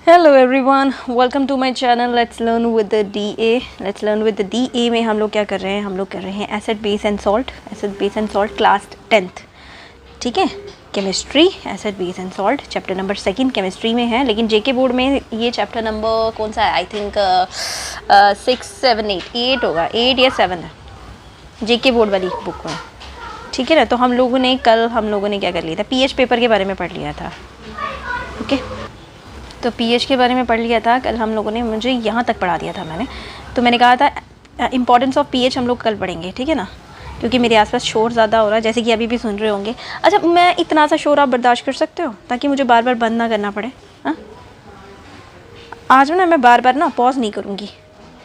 Hello everyone, welcome to my channel let's learn with the DA. Let's learn with the DA में हम लोग क्या कर रहे हैं? हम लोग कर रहे हैं acid base and salt class 10th। ठीक है, chemistry acid base and salt chapter number 2 chemistry में है, लेकिन जेके बोर्ड में ये चैप्टर नंबर कौन सा है? आई थिंक 6, 7, 8 होगा, 8 या 7 है जेके बोर्ड वाली बुक में। ठीक है ना, तो हम लोगों ने क्या कर लिया था? पीएच पेपर के बारे में पढ़ लिया था। ओके, तो पीएच के बारे में पढ़ लिया था कल हम लोगों ने, मुझे यहाँ तक पढ़ा दिया था मैंने। तो मैंने कहा था इंपॉर्टेंस ऑफ पीएच हम लोग कल पढ़ेंगे, ठीक है ना, क्योंकि मेरे आसपास शोर ज़्यादा हो रहा है, जैसे कि अभी भी सुन रहे होंगे। अच्छा, मैं इतना सा शोर आप बर्दाश्त कर सकते हो ताकि मुझे बार बार बंद ना करना पड़े? हाँ, आज ना मैं बार बार ना पॉज नहीं करूँगी,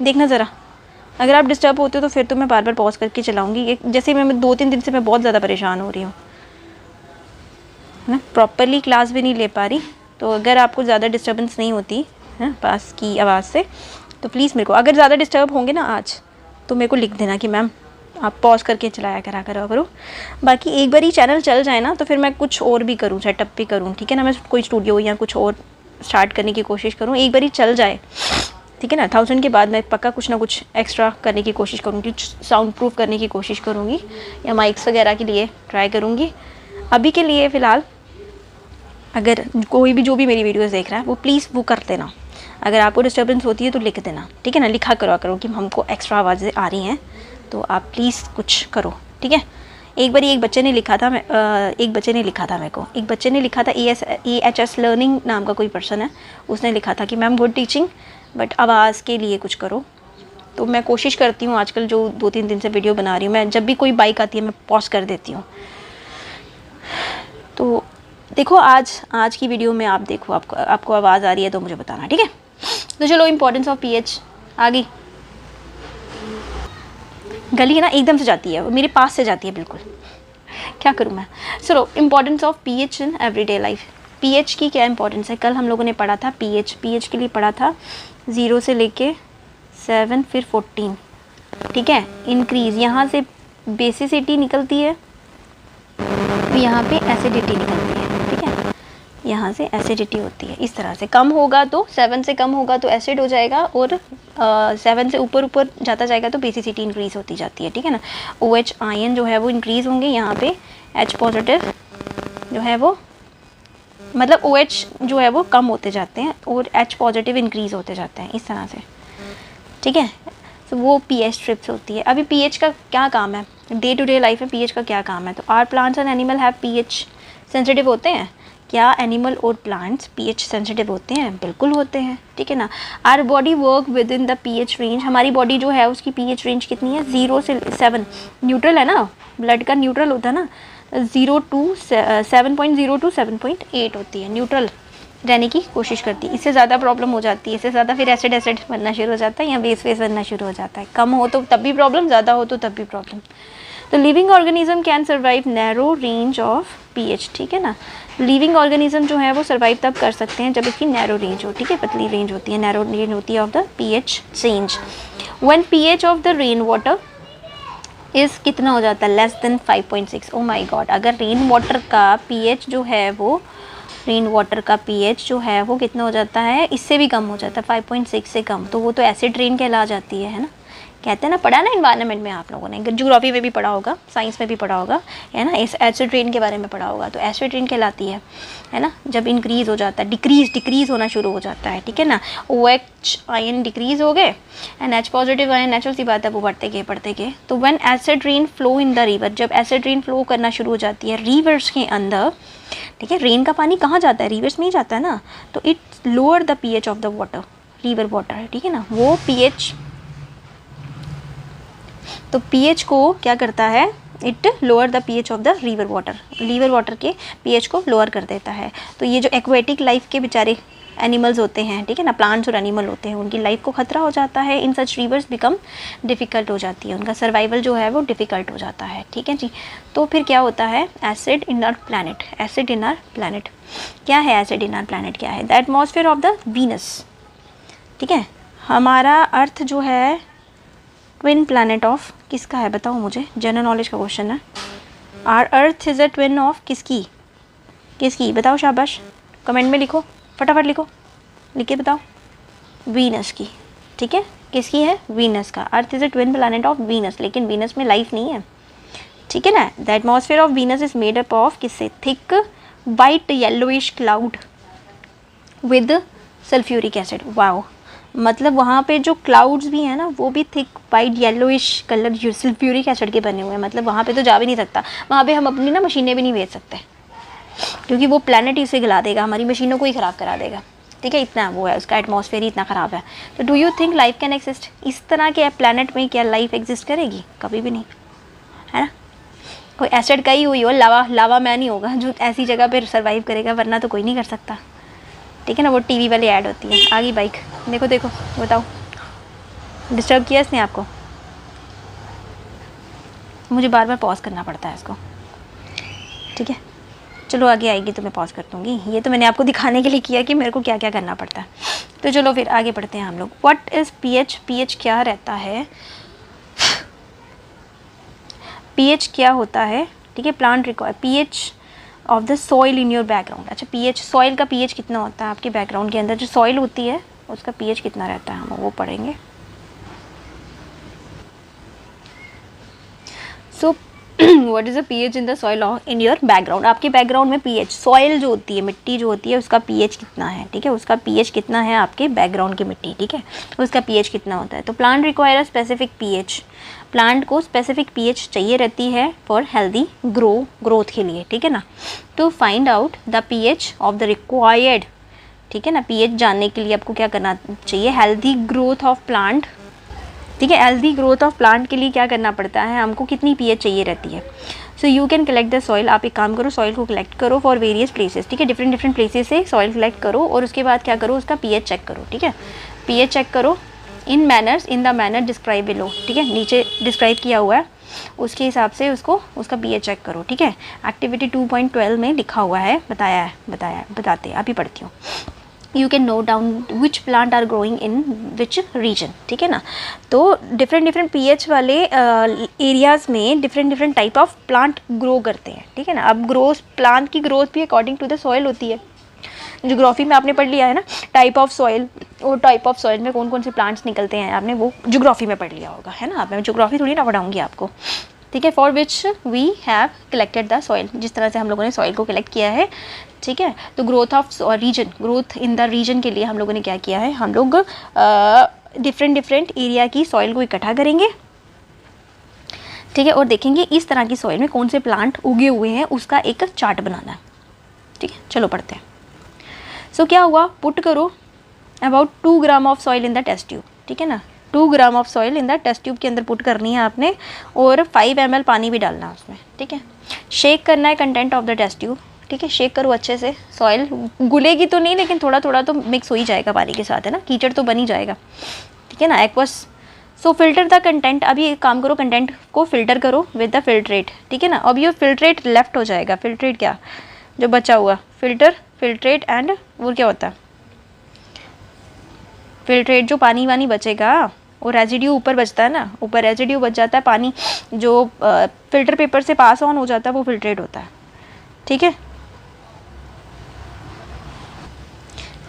देखना ज़रा। अगर आप डिस्टर्ब होते हो तो फिर तो मैं बार बार पॉज करके चलाऊँगी। जैसे मैं 2-3 दिन से मैं बहुत ज़्यादा परेशान हो रही हूँ ना, प्रॉपरली क्लास भी नहीं ले पा रही। तो अगर आपको ज़्यादा डिस्टर्बेंस नहीं होती है पास की आवाज़ से, तो प्लीज़ मेरे को, अगर ज़्यादा डिस्टर्ब होंगे ना आज, तो मेरे को लिख देना कि मैम आप पॉज करके चलाया करो। बाकी एक बार ही चैनल चल जाए ना, तो फिर मैं कुछ और भी करूँ, सेटअप भी करूँ, ठीक है ना। मैं कोई स्टूडियो या कुछ और स्टार्ट करने की कोशिश करूँ, एक बार ही चल जाए, ठीक है ना। 1000 के बाद मैं पक्का कुछ ना कुछ एक्स्ट्रा करने की कोशिश करूँगी, साउंड प्रूफ करने की कोशिश करूँगी, या माइक्स वगैरह के लिए ट्राई करूँगी। अभी के लिए फ़िलहाल अगर कोई भी जो भी मेरी वीडियोस देख रहा है वो प्लीज़ वो कर देना। अगर आपको डिस्टर्बेंस होती है तो लिख देना, ठीक है ना। लिखा करो कि हमको एक्स्ट्रा आवाज़ें आ रही हैं, तो आप प्लीज़ कुछ करो, ठीक है। एक बार एक बच्चे ने लिखा था AHS लर्निंग नाम का कोई पर्सन है, उसने लिखा था कि मैम गुड टीचिंग बट आवाज़ के लिए कुछ करो। तो मैं कोशिश करती हूँ आजकल, जो 2-3 दिन से वीडियो बना रही हूँ, मैं जब भी कोई बाइक आती है मैं पॉज कर देती हूँ। तो देखो आज की वीडियो में आप देखो, आपको आवाज़ आ रही है तो मुझे बताना, ठीक है। तो चलो, इंपॉर्टेंस ऑफ पीएच आ गई। गली है ना, एकदम से जाती है, मेरे पास से जाती है बिल्कुल, क्या करूँ मैं। चलो, importance of pH in everyday life. PH की क्या इंपॉर्टेंस है? कल हम लोगों ने पढ़ा था पीएच के लिए पढ़ा था 0 से लेके 7 फिर 14, ठीक है। इंक्रीज, यहाँ से बेसिसिटी निकलती है, यहाँ पे एसिडिटी निकलती है, ठीक है। यहाँ से एसिडिटी होती है, इस तरह से कम होगा तो 7 से कम होगा तो एसिड हो जाएगा, और 7 से ऊपर जाता जाएगा तो बेसिसिटी इंक्रीज़ होती जाती है, ठीक है ना। OH आयन जो है वो इंक्रीज़ होंगे, यहाँ पे H पॉजिटिव जो है वो, मतलब OH जो है वो कम होते जाते हैं और H पॉजिटिव इंक्रीज़ होते जाते हैं, इस तरह से, ठीक है। तो वो पीएच ट्रिप्स होती है। अभी पीएच का क्या काम है डे टू डे लाइफ में? पीएच का क्या काम है? तो our plants and animal have pH sensitive होते हैं क्या? एनिमल और प्लांट्स पीएच सेंसिटिव होते हैं? बिल्कुल होते हैं, ठीक है ना। Our body work with in the pH range. हमारी बॉडी जो है उसकी पीएच रेंज कितनी है? 0 से 7। न्यूट्रल है ना, ब्लड का न्यूट्रल होता है ना, 7.0 to 7.8 होती है, न्यूट्रल रहने की कोशिश करती है। इससे ज़्यादा प्रॉब्लम हो जाती है, इससे ज़्यादा फिर एसिड बनना शुरू हो जाता है, या बेस बनना शुरू हो जाता है। कम हो तो तब भी प्रॉब्लम, ज़्यादा हो तो तब भी प्रॉब्लम। तो living organism can survive narrow range of pH, ठीक है ना। लिविंग ऑर्गेनिज्म जो है वो सर्वाइव तब कर सकते हैं जब इसकी नैरो रेंज हो, ठीक है, पतली रेंज होती है, नैरो रेंज होती है of the pH range. When pH of the rain water इस कितना हो जाता है? Less than 5.6। ओ माई गॉड, अगर रेन वाटर का पीएच जो है वो, रेन वाटर का पीएच जो है वो कितना हो जाता है? इससे भी कम हो जाता है, 5.6 से कम, तो वो तो एसिड रेन कहला जाती है ना। कहते हैं ना, पढ़ा ना एनवायरनमेंट में आप लोगों ने, ज्योग्राफी में भी पढ़ा होगा, साइंस में भी पढ़ा होगा, है ना, इस एसिड रेन के बारे में पढ़ा होगा। तो एसिड रेन कहलाती है ना, जब इंक्रीज़ हो जाता है, डिक्रीज़ होना शुरू हो जाता है, ठीक है ना। OH आयन डिक्रीज़ हो गए and H positive ion, natural सी बात है, वो बढ़ते गए। तो when acid rain flow in the river, जब एसिड रेन फ्लो करना शुरू हो जाती है रिवर्स के अंदर, ठीक है, रेन का पानी कहाँ जाता है? रिवर्स में ही जाता है ना। तो it lower the pH of the water, river water है, ठीक है ना। वो पीएच, तो पीएच को क्या करता है? It lower the pH of the river water के पीएच को लोअर कर देता है। तो ये जो एक्वेटिक लाइफ के बेचारे एनिमल्स होते हैं, ठीक है ना, प्लांट्स और एनिमल होते हैं, उनकी लाइफ को खतरा हो जाता है। इन सच रिवर्स बिकम डिफ़िकल्ट हो जाती है, उनका सर्वाइवल जो है वो डिफ़िकल्ट हो जाता है, ठीक है जी। तो फिर क्या होता है? Acid in our planet. क्या है एसिड इन आवर प्लानट? क्या है? The atmosphere of the Venus, ठीक है। हमारा अर्थ जो है ट्विन प्लानट ऑफ किसका है? बताओ मुझे, जनरल नॉलेज का क्वेश्चन है। Our earth is a twin of किसकी? बताओ, शाबाश, कमेंट में लिखो, फटाफट लिखो। लिख के बताओ। वीनस की, ठीक है, किसकी है? वीनस का। Earth is a twin planet of Venus, लेकिन वीनस में लाइफ नहीं है, ठीक है ना। The atmosphere of Venus is made up of किससे? Thick white yellowish cloud with sulphuric acid. Wow, मतलब वहाँ पे जो क्लाउड्स भी हैं ना वो भी thick white yellowish colour sulphuric acid के बने हुए हैं। मतलब वहाँ पे तो जा भी नहीं सकता, वहाँ पे हम अपनी ना मशीनें भी नहीं भेज सकते, क्योंकि वो प्लैनेट ही उसे गला देगा, हमारी मशीनों को ही ख़राब करा देगा, ठीक है। इतना वो है, उसका एटमॉस्फेयर ही इतना ख़राब है। तो do you think life can exist? इस तरह के प्लैनेट में क्या लाइफ एग्जिस्ट करेगी? कभी भी नहीं, है ना। कोई एसिड का ही हुई हो, लावा मैन ही होगा जो ऐसी जगह पर सर्वाइव करेगा, वरना तो कोई नहीं कर सकता, ठीक है ना। वो टीवी वाली ऐड होती है। आ गई बाइक, देखो देखो, बताओ डिस्टर्ब किया इसने आपको? मुझे बार बार पॉज करना पड़ता है इसको, ठीक है। चलो आगे आएगी तो मैं पॉज कर दूँगी, ये तो मैंने आपको दिखाने के लिए किया कि मेरे को क्या क्या करना पड़ता है। तो चलो फिर आगे बढ़ते हैं हम लोग। What is pH? पीएच क्या रहता है? पीएच क्या होता है, ठीक है। Plant require pH of the soil in your background. अच्छा, पीएच, सॉइल का पीएच कितना होता है आपके बैकग्राउंड के अंदर? जो सॉइल होती है उसका पीएच कितना रहता है, हम वो पढ़ेंगे। So what is the pH in the soil in your background? आपके बैकग्राउंड में पीएच, सॉइल जो होती है, मिट्टी जो होती है, उसका पीएच कितना है, ठीक है। उसका पीएच कितना है आपके बैकग्राउंड की मिट्टी, ठीक है, उसका पीएच कितना होता है। तो plant require a specific pH, plant को स्पेसिफिक पीएच चाहिए रहती है फॉर हेल्दी ग्रोथ के लिए, ठीक है ना। To find out the pH of the required, ठीक है ना, पीएच जानने के लिए आपको क्या करना चाहिए? हेल्दी ग्रोथ ऑफ प्लांट, ठीक है। हेल्दी ग्रोथ ऑफ प्लांट के लिए क्या करना पड़ता है हमको? कितनी पीएच चाहिए रहती है? So you can collect the soil. आप एक काम करो, सॉइल को कलेक्ट करो फॉर वेरियस प्लेसेस, ठीक है। डिफरेंट प्लेसेस से सॉइल कलेक्ट करो और उसके बाद क्या करो? उसका पीएच चेक करो, ठीक है। पीएच चेक करो in the manner describe below, ठीक है, नीचे डिस्क्राइब किया हुआ है, उसके हिसाब से उसका पीएच चेक करो, ठीक है। एक्टिविटी 2.12 में लिखा हुआ है, बताते हैं, अभी पढ़ती हूँ। You can note down which plant are growing in which region, ठीक है ना। तो डिफरेंट पीएच वाले एरियाज़ में different type of plant grow करते हैं, ठीक है ना। अब प्लांट की ग्रोथ भी अकॉर्डिंग टू द सॉइल होती है। ज्योग्राफी में आपने पढ़ लिया है ना, टाइप ऑफ सॉइल, और टाइप ऑफ सॉइल में कौन कौन से प्लांट्स निकलते हैं, आपने वो ज्योग्राफी में पढ़ लिया होगा, है ना। मैं ज्योग्राफी थोड़ी ना पढ़ाऊँगी आपको, ठीक है। For which we have collected the soil, जिस तरह से हम लोगों ने सॉइल को कलेक्ट किया है, ठीक है। तो growth of region, growth in the region के लिए हम लोगों ने क्या किया है? हम लोग डिफरेंट एरिया की सॉइल को इकट्ठा करेंगे, ठीक है, और देखेंगे इस तरह की सॉइल में कौन से प्लांट उगे हुए हैं, उसका एक चार्ट बनाना है, ठीक है। चलो पढ़ते हैं। सो क्या हुआ? पुट करो about 2 gram of soil in the test tube, ठीक है ना। 2 gram of soil in the test tube के अंदर पुट करनी है आपने, और 5 ml पानी भी डालना है उसमें, ठीक है। शेक करना है content of the test tube, ठीक है। शेक करो अच्छे से, सॉइल घुलेगी तो नहीं, लेकिन थोड़ा थोड़ा तो मिक्स हो ही जाएगा पानी के साथ, है ना, कीचड़ तो बन ही जाएगा, ठीक है ना। Aqueous. So filter the content, अभी एक काम करो, कंटेंट को फिल्टर करो विद द फिल्ट्रेट, ठीक है ना। अब ये फिल्ट्रेट लेफ्ट हो जाएगा, फिल्ट्रेट क्या जो बचा हुआ, फिल्ट्रेट एंड वो क्या होता है? फिल्ट्रेट जो पानी वानी बचेगा, वो रेजिड्यू ऊपर बचता है ना, ऊपर रेजिड्यू बच जाता है, पानी जो फिल्टर पेपर से पास ऑन हो जाता है वो फिल्ट्रेट होता है, ठीक है,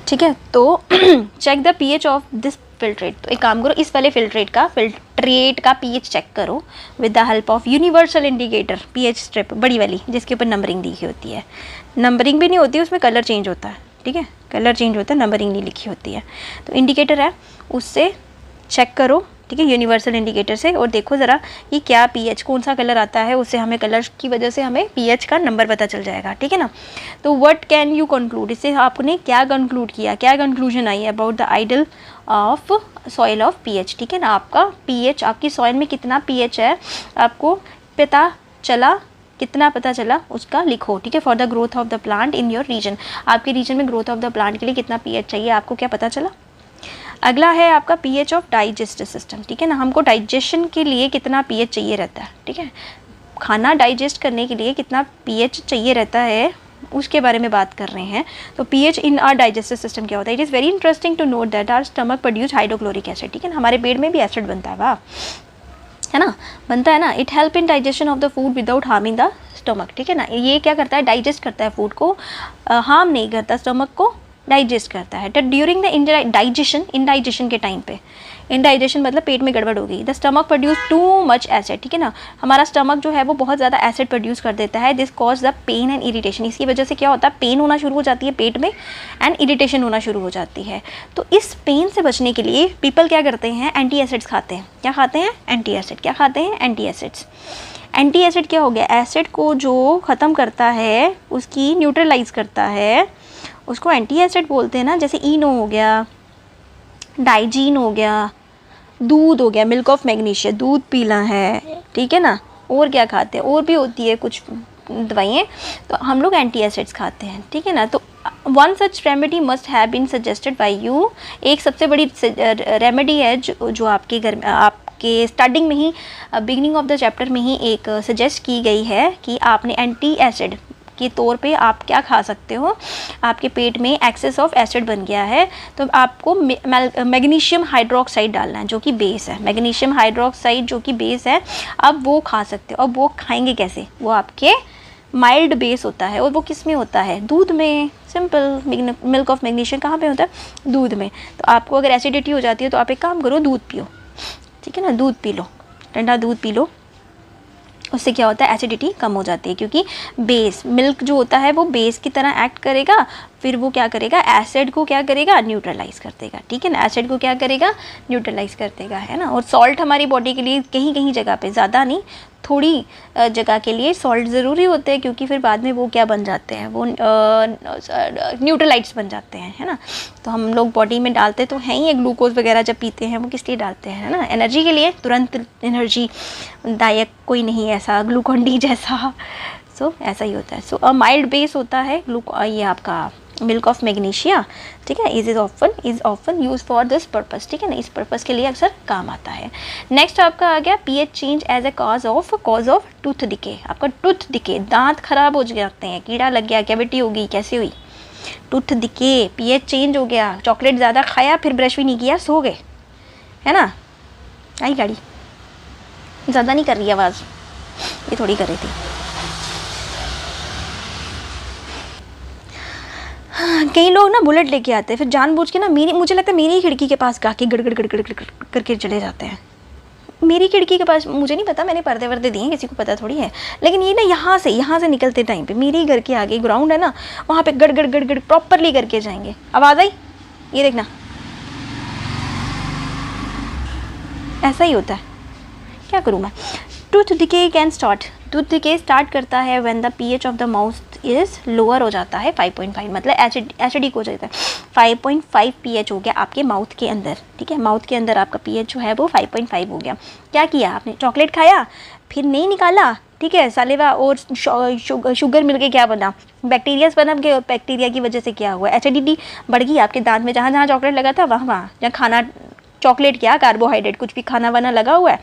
ठीक है। तो check the pH of this filtrate, तो एक काम करो, इस वाले फिल्ट्रेट का पीएच चेक करो with the help of universal indicator, pH strip बड़ी वाली जिसके ऊपर नंबरिंग लिखी होती है। नंबरिंग भी नहीं होती, उसमें कलर चेंज होता है, ठीक है, कलर चेंज होता है, नंबरिंग नहीं लिखी होती है। तो इंडिकेटर है, उससे चेक करो, ठीक है, यूनिवर्सल इंडिकेटर से, और देखो ज़रा ये क्या पीएच, कौन सा कलर आता है, उससे हमें कलर की वजह से हमें पीएच का नंबर पता चल जाएगा, ठीक है ना। तो व्हाट कैन यू कंक्लूड, इससे आपने क्या कंक्लूड किया, क्या कंक्लूजन आई about the ideal of soil of pH, ठीक है ना। आपका पीएच, आपकी सॉइल में कितना पीएच है आपको पता चला, कितना पता चला उसका लिखो, ठीक है। For the growth of the plant in your region, आपके रीजन में ग्रोथ ऑफ द प्लांट के लिए कितना पीएच चाहिए, आपको क्या पता चला। अगला है आपका पीएच ऑफ डाइजेस्टिव सिस्टम, ठीक है ना। हमको डाइजेशन के लिए कितना पीएच चाहिए रहता है, ठीक है, खाना डाइजेस्ट करने के लिए कितना पीएच चाहिए रहता है, उसके बारे में बात कर रहे हैं। तो pH in our digestive system क्या होता है? It is very interesting to note that our stomach produce hydrochloric acid, ठीक है ना, हमारे पेट में भी एसिड बनता है, वाह, है ना, बनता है ना। It help in digestion of the food without harming the stomach, ठीक है ना। ये क्या करता है? डाइजेस्ट करता है फूड को, हार्म नहीं करता स्टमक को, डाइजेस्ट करता है। ड्यूरिंग द डाइजेशन, इनडाइजेशन के टाइम पे, इनडाइजेशन मतलब पेट में गड़बड़ हो गई, the stomach produce too much acid, ठीक है ना, हमारा स्टमक जो है वो बहुत ज़्यादा एसिड प्रोड्यूस कर देता है। This cause the pain and irritation, इसकी वजह से क्या होता है, पेन होना शुरू हो जाती है पेट में एंड इरिटेशन होना शुरू हो जाती है। तो इस पेन से बचने के लिए पीपल क्या करते हैं, एंटी एसिड्स खाते हैं। क्या खाते हैं, एंटी एसिड। क्या खाते हैं, एंटी एसिड्स। एंटी एसिड क्या हो गया, एसिड को जो ख़त्म करता है, उसकी न्यूट्रलाइज करता है, उसको एंटी एसिड बोलते हैं ना। जैसे इनो हो गया, डाइजीन हो गया, दूध हो गया, मिल्क ऑफ मैग्नीशिया, दूध पीना है, ठीक है ना। और क्या खाते हैं, और भी होती है कुछ दवाइयाँ, तो हम लोग एंटी एसिड्स खाते हैं, ठीक है ना। तो one such remedy must have been suggested by you, एक सबसे बड़ी रेमेडी है जो आपके घर में, आपके स्टार्टिंग में ही, बिगिनिंग ऑफ द चैप्टर में ही एक सजेस्ट की गई है कि आपने एंटी एसिड के तौर पे आप क्या खा सकते हो। आपके पेट में एक्सेस ऑफ एसिड बन गया है, तो आपको मैग्नीशियम हाइड्रोक्साइड डालना है, जो कि बेस है। मैग्नीशियम हाइड्रोक्साइड जो कि बेस है, अब वो खा सकते हो। अब वो खाएंगे कैसे, वो आपके माइल्ड बेस होता है, और वो किस में होता है, दूध में। सिंपल, मिल्क ऑफ मैग्नीशियम कहाँ पे होता है, दूध में। तो आपको अगर एसिडिटी हो जाती है तो आप एक काम करो, दूध पियो, ठीक है ना, दूध पी लो, ठंडा दूध पी लो, उससे क्या होता है, एसिडिटी कम हो जाती है। क्योंकि बेस, मिल्क जो होता है वो बेस की तरह एक्ट करेगा, फिर वो क्या करेगा, एसिड को क्या करेगा, न्यूट्रलाइज कर देगा, ठीक है ना। एसिड को क्या करेगा, न्यूट्रलाइज कर देगा, है ना। और सॉल्ट हमारी बॉडी के लिए कहीं कहीं जगह पे, ज़्यादा नहीं, थोड़ी जगह के लिए सॉल्ट ज़रूरी होते हैं, क्योंकि फिर बाद में वो क्या बन जाते हैं, वो न्यूट्रलाइट्स बन जाते हैं, है ना। तो हम लोग बॉडी में डालते तो हैं ही, ग्लूकोज वगैरह जब पीते हैं वो किस लिए डालते हैं, है ना, एनर्जी के लिए, तुरंत एनर्जी दायक कोई नहीं ऐसा ग्लूकॉन डी जैसा। सो ऐसा ही होता है। सो माइल्ड बेस होता है ये आपका मिल्क ऑफ मैग्नीशिया, ठीक है। Is often use for this purpose, ठीक है ना, इस पर्पस के लिए अक्सर काम आता है। नेक्स्ट आपका आ गया pH change as a cause of tooth decay. आपका टूथ डिके, दांत खराब हो जाते हैं, कीड़ा लग गया, कैविटी हो गई, कैसे हुई, टूथ डिके, पीएच चेंज हो गया, चॉकलेट ज़्यादा खाया, फिर ब्रश भी नहीं किया, सो गए, है ना। आई गाड़ी ज़्यादा नहीं कर रही आवाज़, ये थोड़ी कर रही थी। कई लोग ना बुलेट लेके आते हैं, फिर जानबूझ के ना मुझे लगता है मेरी खिड़की के पास गाके गड़ करके चले जाते हैं। मेरी खिड़की के पास, मुझे नहीं पता, मैंने पर्दे वर्दे दिए, किसी को पता थोड़ी है, लेकिन ये ना यहाँ से निकलते टाइम पे मेरे घर के आगे ग्राउंड है ना, वहाँ पे गड़ प्रॉपरली करके जाएंगे। आवाज़ आई, ये देखना, ऐसा ही होता है, क्या करूँ मैं। Tooth decay can start, tooth decay start करता है when the pH of the mouth is lower हो जाता है 5.5, मतलब एसिडिक हो जाता है। 5.5 पीएच हो गया आपके माउथ के अंदर, ठीक है, माउथ के अंदर आपका पीएच जो है वो 5.5 हो गया। क्या किया आपने, चॉकलेट खाया, फिर नहीं निकाला, ठीक है, सालेवा और शुगर मिलके क्या बना, बैक्टीरियाज बना के, बैक्टीरिया की वजह से क्या हुआ, एसिडिटी बढ़ गई आपके दांत में, जहाँ जहाँ चॉकलेट लगा था वहाँ जहाँ खाना, चॉकलेट क्या, कार्बोहाइड्रेट कुछ भी खाना वाना लगा हुआ है,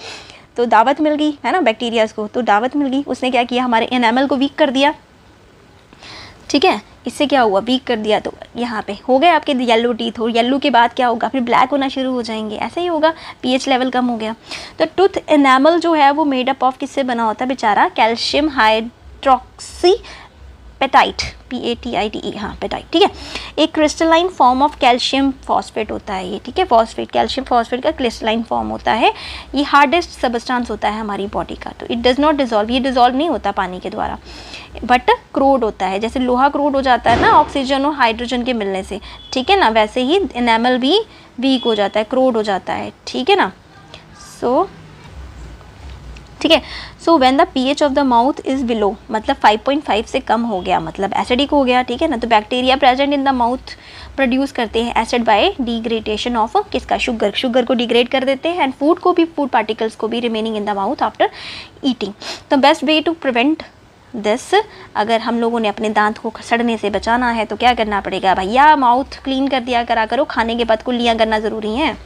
तो दावत मिल गई, है ना, बैक्टीरियाज को, तो दावत मिल गई, उसने क्या किया, हमारे एनामल को वीक कर दिया, ठीक है। इससे क्या हुआ, वीक कर दिया, तो यहाँ पे हो गए आपके येलो टीथ। हो येलो के बाद क्या होगा, फिर ब्लैक होना शुरू हो जाएंगे, ऐसा ही होगा, पीएच लेवल कम हो गया। तो टूथ एनामल जो है वो मेड अप ऑफ किससे बना होता है बेचारा, कैल्शियम हाइड्रोक्सी पेटाइट, PATITE, हाँ पेटाइट, ठीक है। एक crystalline form of calcium phosphate होता है ये, ठीक है, फॉस्फेट, कैल्शियम फॉस्फेट का क्रिस्टलाइन फॉर्म होता है। ये हार्डेस्ट सबस्टांस होता है हमारी बॉडी का, तो इट डज़ नॉट डिजॉल्व, ये डिजॉल्व नहीं होता पानी के द्वारा, बट क्रोड होता है, जैसे लोहा क्रोड हो जाता है ना ऑक्सीजन और हाइड्रोजन के मिलने से, ठीक है ना, वैसे ही एनामल भी वीक हो जाता है, क्रोड हो जाता है, ठीक है ना। सो ठीक है, so when the pH of the mouth is below, मतलब 5.5 से कम हो गया, मतलब एसिडिक हो गया, ठीक है ना। तो bacteria present in the mouth produce करते हैं एसिड बाय डिग्रेडेशन ऑफ किसका, शुगर को डिग्रेड कर देते हैं, एंड फूड को भी, फूड पार्टिकल्स को भी remaining in the mouth after eating. The best way to prevent this, अगर हम लोगों ने अपने दांत को सड़ने से बचाना है तो क्या करना पड़ेगा भैया, माउथ क्लीन कर दिया करा करो, खाने के बाद कुल्लियाँ करना ज़रूरी है,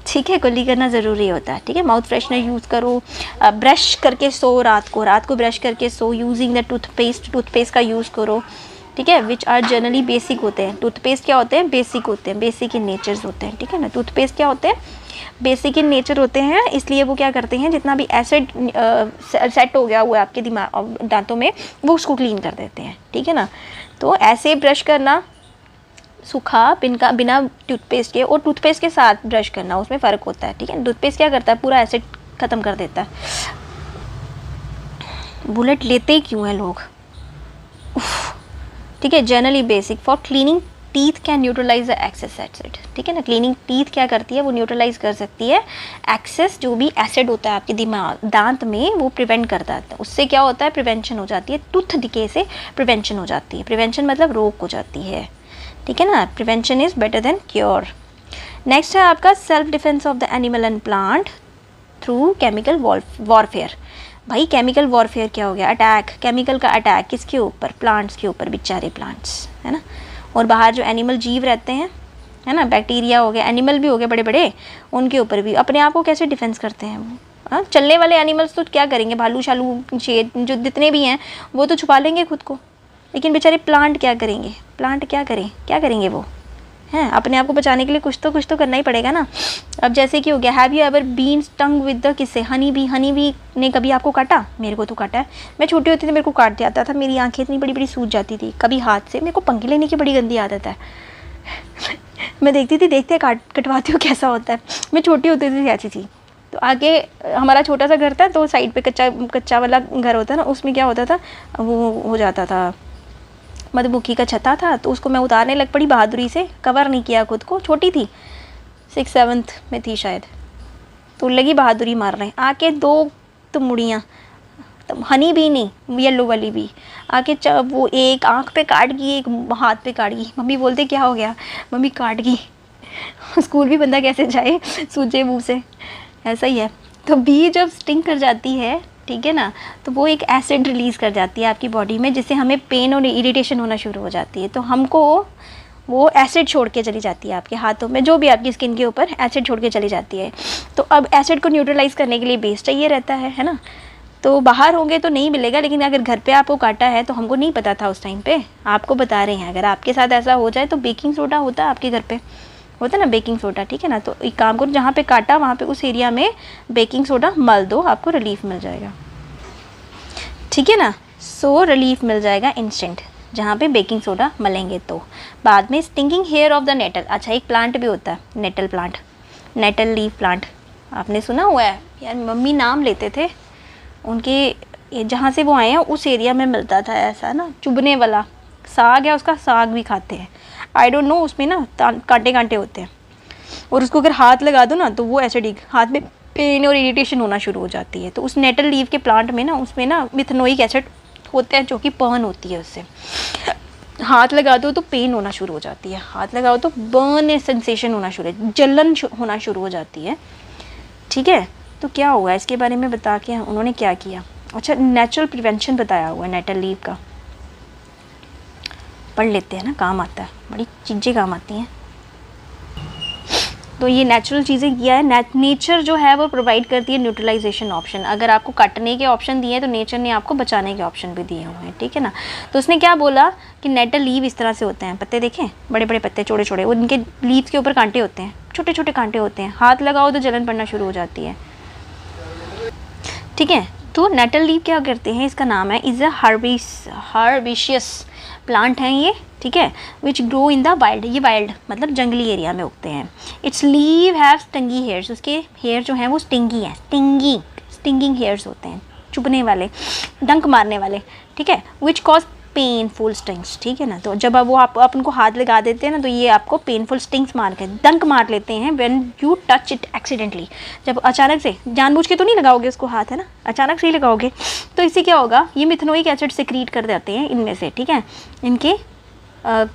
ठीक है, कुल्ली करना ज़रूरी होता है, ठीक है। माउथ फ्रेशनर यूज़ करो, ब्रश करके सो, रात को ब्रश करके सो, यूजिंग द टूथपेस्ट का यूज़ करो, ठीक है, विच आर जनरली बेसिक होते हैं। टूथपेस्ट क्या होते हैं, बेसिक होते हैं, बेसिक इन नेचर्स होते हैं, ठीक है ना। टूथपेस्ट क्या होते हैं, बेसिक इन नेचर होते हैं, इसलिए वो क्या करते हैं, जितना भी एसिड सेट हो गया हुआ है आपके दिमाग दांतों में, वो उसको क्लीन कर देते हैं, ठीक है ना। तो ऐसे ब्रश करना सूखा बिना टूथपेस्ट के और टूथपेस्ट के साथ ब्रश करना, उसमें फ़र्क होता है, ठीक है। टूथपेस्ट क्या करता है, पूरा एसिड ख़त्म कर देता है। बुलेट लेते ही क्यों हैं लोग, ठीक है। Generally basic for cleaning teeth can neutralise the excess acid, ठीक है ना। क्लीनिंग टीथ क्या करती है, वो न्यूट्रलाइज कर सकती है एक्सेस जो भी एसिड होता है आपके दांत में, वो प्रिवेंट करता है। उससे क्या होता है, प्रिवेंशन हो जाती है, टूथ डिके से प्रिवेंशन हो जाती है। प्रिवेंशन मतलब रोक हो जाती है, ठीक है ना। Prevention is better than cure. Next है आपका self defence of the animal and plant through chemical warfare. भाई केमिकल वॉरफेयर क्या हो गया, अटैक, केमिकल का अटैक किसके ऊपर, प्लांट्स के ऊपर, बेचारे प्लांट्स, है ना। और बाहर जो एनिमल जीव रहते हैं, है ना, बैक्टीरिया हो गए, एनिमल भी हो गए बड़े बड़े, उनके ऊपर भी अपने आप को कैसे डिफेंस करते हैं वो। हाँ, चलने वाले एनिमल्स तो क्या करेंगे, भालू शालू शेर जो जितने भी हैं वो तो छुपा लेंगे खुद को, लेकिन बेचारे प्लांट क्या करेंगे, प्लांट क्या करेंगे वो, हैं, अपने आप को बचाने के लिए कुछ तो करना ही पड़ेगा ना। अब जैसे कि हो गया, have you ever been stung with the किससे, हनी बी ने कभी आपको काटा, मेरे को तो काटा है। मैं छोटी होती थी मेरे को काट जाता था, मेरी आंखें इतनी बड़ी बड़ी सूज जाती थी, कभी हाथ से। मेरे को पंखे लेने की बड़ी गंदी आदत है मैं देखती थी, देखते कटवाती हूँ कैसा होता है। मैं छोटी होती थी ऐसी थी। तो आगे हमारा छोटा सा घर था, तो साइड पे कच्चा वाला घर होता है ना, उसमें क्या होता था, वो हो जाता था, मधुमक्खी का छत्ता था, तो उसको मैं उतारने लग पड़ी बहादुरी से, कवर नहीं किया खुद को, छोटी थी 6-7 में थी शायद, तो लगी बहादुरी मारने, आके 2 तो मुड़ियाँ, तो हनी भी नहीं, येलो वाली भी आके वो एक आँख पे काट गई, एक हाथ पे काट गई। मम्मी बोलते क्या हो गया, मम्मी काट गई स्कूल भी बंदा कैसे जाए सूजे मुँह से, ऐसा ही है। तो बी जब स्टिंग कर जाती है, ठीक है ना, तो वो एक एसिड रिलीज़ कर जाती है आपकी बॉडी में, जिससे हमें पेन और इरिटेशन होना शुरू हो जाती है। तो हमको वो एसिड छोड़ के चली जाती है आपके हाथों में, जो भी आपकी स्किन के ऊपर एसिड छोड़ के चली जाती है। तो अब एसिड को न्यूट्रलाइज़ करने के लिए बेस चाहिए रहता है ना। तो बाहर होंगे तो नहीं मिलेगा, लेकिन अगर घर पे आपको काटा है तो हमको नहीं पता था उस टाइम पे, आपको बता रहे हैं। अगर आपके साथ ऐसा हो जाए तो बेकिंग सोडा होता है आपके घर पे, होता है ना बेकिंग सोडा, ठीक है ना। तो एक काम करो, जहाँ पे काटा वहाँ पे उस एरिया में बेकिंग सोडा मल दो, आपको रिलीफ मिल जाएगा, ठीक है ना। सो रिलीफ मिल जाएगा इंस्टेंट, जहाँ पे बेकिंग सोडा मलेंगे तो। बाद में stinging hair of the nettle, अच्छा एक प्लांट भी होता है nettle plant, nettle leaf plant, आपने सुना हुआ है यार, मम्मी नाम लेते थे उनके, जहाँ से वो आए हैं उस एरिया में मिलता था ऐसा ना, चुभने वाला साग है, उसका साग भी खाते हैं। आई डोंट नो, उसमें ना कांटे कांटे होते हैं, और उसको अगर हाथ लगा दो ना तो वो एसिडिक, हाथ में पेन और इरिटेशन होना शुरू हो जाती है। तो उस नेटल लीव के प्लांट में ना, उसमें ना मिथेनोइक एसिड होते हैं, जो कि बर्न होती है उससे। हाथ लगा दो तो पेन होना शुरू हो जाती है, हाथ लगाओ तो बर्न सेंसेशन होना शुरू है, जलन होना शुरू हो जाती है, ठीक है। तो क्या हुआ इसके बारे में बता के उन्होंने क्या किया, अच्छा नेचुरल प्रिवेंशन बताया हुआ है नेटल लीव का, पढ़ लेते हैं ना, काम आता है, बड़ी चीज़ें काम आती हैं। तो ये नेचुरल चीज़ें किया है, नेचर जो है वो प्रोवाइड करती है न्यूट्रलाइजेशन ऑप्शन। अगर आपको काटने के ऑप्शन दिए हैं तो नेचर ने आपको बचाने के ऑप्शन भी दिए हुए हैं, ठीक है ना। तो उसने क्या बोला कि नेटल लीव इस तरह से होते हैं, पत्ते देखें, बड़े बड़े पत्ते, छोटे छोटे, उनके लीव्स के ऊपर कांटे होते हैं, छोटे छोटे कांटे होते हैं, हाथ लगाओ तो जलन पड़ना शुरू हो जाती है, ठीक है। तो नेटल लीव क्या करते हैं, इसका नाम है, इज़ अ हर्बिशियस प्लांट हैं ये, ठीक है, which grow in the wild, ये वाइल्ड मतलब जंगली एरिया में उगते हैं। It's leave have stingy hairs, उसके हेयर जो हैं वो स्टिंगी हैं, स्टिंगिंग हेयर्स होते हैं, चुभने वाले, डंक मारने वाले, ठीक है, विच कॉज पेनफुल स्टिंग्स, ठीक है ना। तो जब अब वो आप उनको हाथ लगा देते हैं ना, तो ये आपको पेनफुल स्टिंग्स मार के डंक मार लेते हैं, when you touch it accidentally, जब अचानक से, जानबूझ के तो नहीं लगाओगे उसको हाथ, है ना, अचानक से ही लगाओगे, तो इससे क्या होगा, ये मिथेनोइक एसिड सेक्रीट कर देते हैं इनमें से, ठीक है, इनके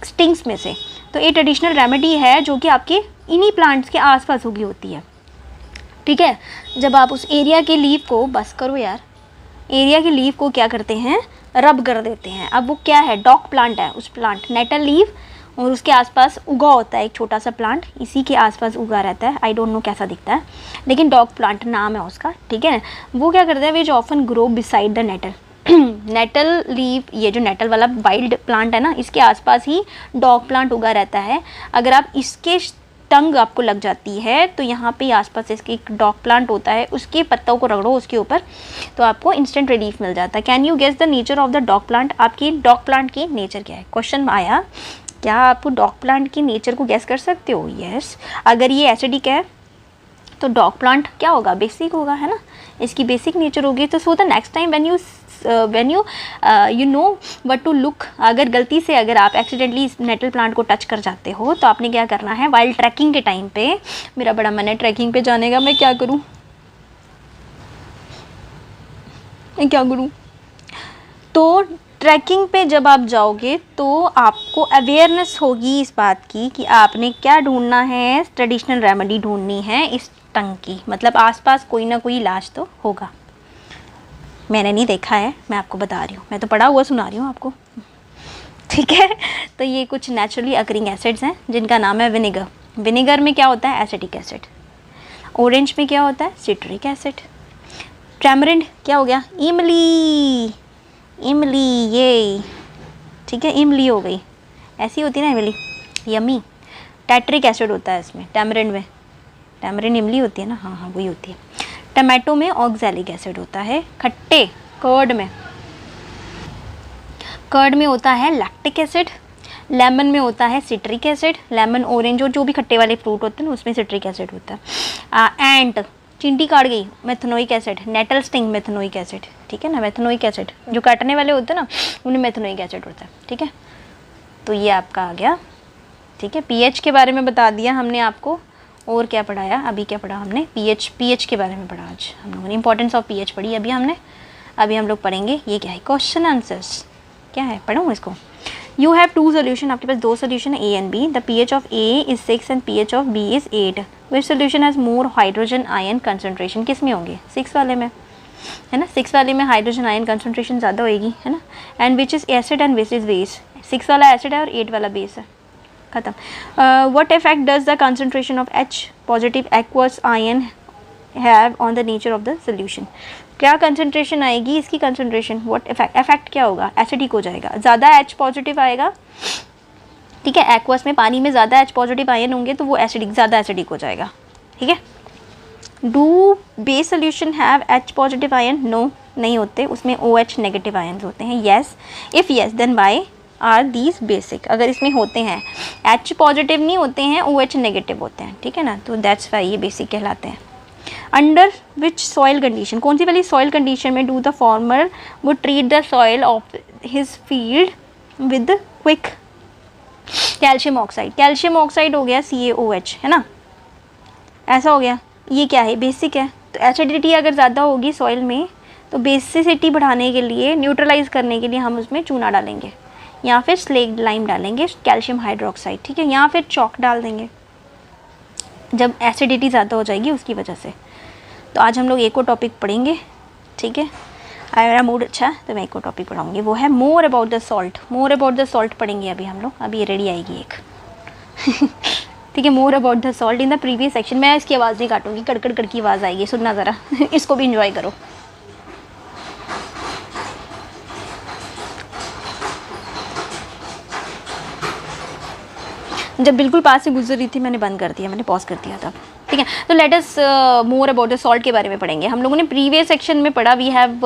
स्टिंग्स में से। तो ये ट्रेडिशनल रेमेडी है जो कि आपके इन्हीं प्लांट्स के आसपास उगी होती है, ठीक है। जब आप उस एरिया के लीव को, बस करो यार, एरिया के लीव को क्या करते हैं, रब कर देते हैं। अब वो क्या है, डॉग प्लांट है, उस प्लांट नेटल लीव, और उसके आसपास उगा होता है एक छोटा सा प्लांट, इसी के आसपास उगा रहता है, आई डोंट नो कैसा दिखता है, लेकिन डॉग प्लांट नाम है उसका, ठीक है। वो क्या करता है, which often grow beside the nettle, nettle leave, ये जो नेटल वाला वाइल्ड प्लांट है ना, इसके आसपास ही डॉग प्लांट उगा रहता है। अगर आप इसके टंग आपको लग जाती है तो यहाँ पे आसपास इसके एक डॉग प्लांट होता है, उसके पत्तों को रगड़ो उसके ऊपर, तो आपको इंस्टेंट रिलीफ मिल जाता है। Can you guess the nature of the dog plant, आपकी डॉग प्लांट की नेचर क्या है, क्वेश्चन आया क्या आप डॉग प्लांट की नेचर को गैस कर सकते हो? यस। अगर ये एसिडिक है तो डॉग प्लांट क्या होगा? बेसिक होगा, है ना, इसकी बेसिक नेचर होगी। तो so the next time when you know what to look, अगर गलती से अगर आप एक्सीडेंटली इस नेटल प्लांट को टच कर जाते हो तो आपने क्या करना है, वाइल्ड ट्रैकिंग के टाइम पे, मेरा बड़ा मन है ट्रैकिंग पे जाने का, मैं क्या करूँ, तो ट्रैकिंग पे जब आप जाओगे तो आपको अवेयरनेस होगी इस बात की कि आपने क्या ढूंढना है, ट्रेडिशनल रेमेडी ढूंढनी है इस टंग की, मतलब आसपास कोई ना कोई इलाज तो होगा। मैंने नहीं देखा है, मैं आपको बता रही हूँ, मैं तो पढ़ा हुआ सुना रही हूँ आपको, ठीक है। तो ये कुछ नेचुरली अकरिंग एसिड्स हैं जिनका नाम है विनेगर। विनेगर में क्या होता है? Acetic acid. ऑरेंज में क्या होता है? Citric acid. टैमरिंड क्या हो गया? इमली, इमली, ये ठीक है, इमली हो गई, ऐसी होती है ना इमली, यमी। टैट्रिक एसिड होता है इसमें, टैमरिंड में, टैमरिंड इमली होती है ना, हाँ हाँ वही होती है। टमाटो में ऑक्सैलिक एसिड होता है। खट्टे कर्ड में होता है लैक्टिक एसिड। लेमन में होता है सिट्रिक एसिड। लेमन, ऑरेंज और जो भी खट्टे वाले फ्रूट होते हैं ना उसमें सिट्रिक एसिड होता है। एंट, चींटी काट गई, methanoic acid. Nettle sting, methanoic acid, ठीक है ना, मेथनोइक एसिड जो काटने वाले होते हैं ना उनमें मेथनोइक एसिड होता है, ठीक है। तो ये आपका आ गया, ठीक है। पीएच के बारे में बता दिया हमने आपको। और क्या पढ़ाया? अभी क्या पढ़ा हमने? पीएच के बारे में पढ़ा आज हम लोगों ने, इंपॉर्टेंस ऑफ पीएच पढ़ी अभी हमने। अभी हम लोग पढ़ेंगे ये क्या है, क्वेश्चन आंसर्स क्या है, पढ़ूँ इसको। यू हैव 2 सोल्यूशन, आपके पास 2 सोल्यूशन है A and B. The pH of A is 6 and pH of B is 8। Which solution has more hydrogen ion concentration? किस में होंगे? 6 वाले में, है ना, 6 वाले में हाइड्रोजन आयन कंसनट्रेशन ज़्यादा होएगी, है ना। And which is acid and which is base? 6 वाला एसिड है और 8 वाला बेस है, खत्म। What effect does the concentration of H positive aqueous ion have on the nature of the solution? क्या कंसनट्रेशन आएगी इसकी, कंसनट्रेशन, व्हाट इफेक्ट क्या होगा? एसिडिक हो जाएगा, ज़्यादा H पॉजिटिव आएगा, ठीक है। एक्वस में, पानी में ज़्यादा H पॉजिटिव आयन होंगे तो वो एसिडिक, ज़्यादा एसिडिक हो जाएगा, ठीक है। Do base solution have H positive ion? No, नहीं होते, उसमें OH नेगेटिव आयन होते हैं। Yes, if yes then why are these basic? अगर इसमें होते हैं, H पॉजिटिव नहीं होते हैं, OH नेगेटिव होते हैं, ठीक है ना, तो दैट्स वाई ये बेसिक कहलाते हैं। अंडर विच सॉइल कंडीशन, कौन सी वाली सॉइल कंडीशन में do the farmer would treat the soil of his field with quick? Calcium oxide, calcium oxide हो गया CaOH, है ना, ऐसा हो गया। ये क्या है? बेसिक है। तो एसिडिटी अगर ज़्यादा होगी सॉइल में तो बेसिसिटी बढ़ाने के लिए, न्यूट्रलाइज करने के लिए हम उसमें चूना डालेंगे या फिर स्लेक्ड लाइम डालेंगे, कैल्शियम हाइड्रोक्साइड, ठीक है, या फिर चॉक डाल देंगे जब एसिडिटी ज़्यादा हो जाएगी उसकी वजह से। तो आज हम लोग एक और टॉपिक पढ़ेंगे, ठीक है। अगर मेरा मूड अच्छा है तो मैं एक और टॉपिक पढ़ाऊँगी, वो है मोर about the salt. More about the salt पढ़ेंगे अभी हम लोग, अभी ये रेडी आएगी एक ठीक है। मोर about the salt in the previous section. मैं इसकी आवाज़ नहीं काटूंगी, कड़कड़ कड़ की आवाज़ आएगी, सुनना ज़रा इसको भी इंजॉय करो। जब बिल्कुल पास से गुजर रही थी मैंने बंद कर दिया, मैंने पॉज कर दिया था, ठीक है। तो let us more about the salt के बारे में पढ़ेंगे। हम लोगों ने प्रीवियस सेक्शन में पढ़ा, we have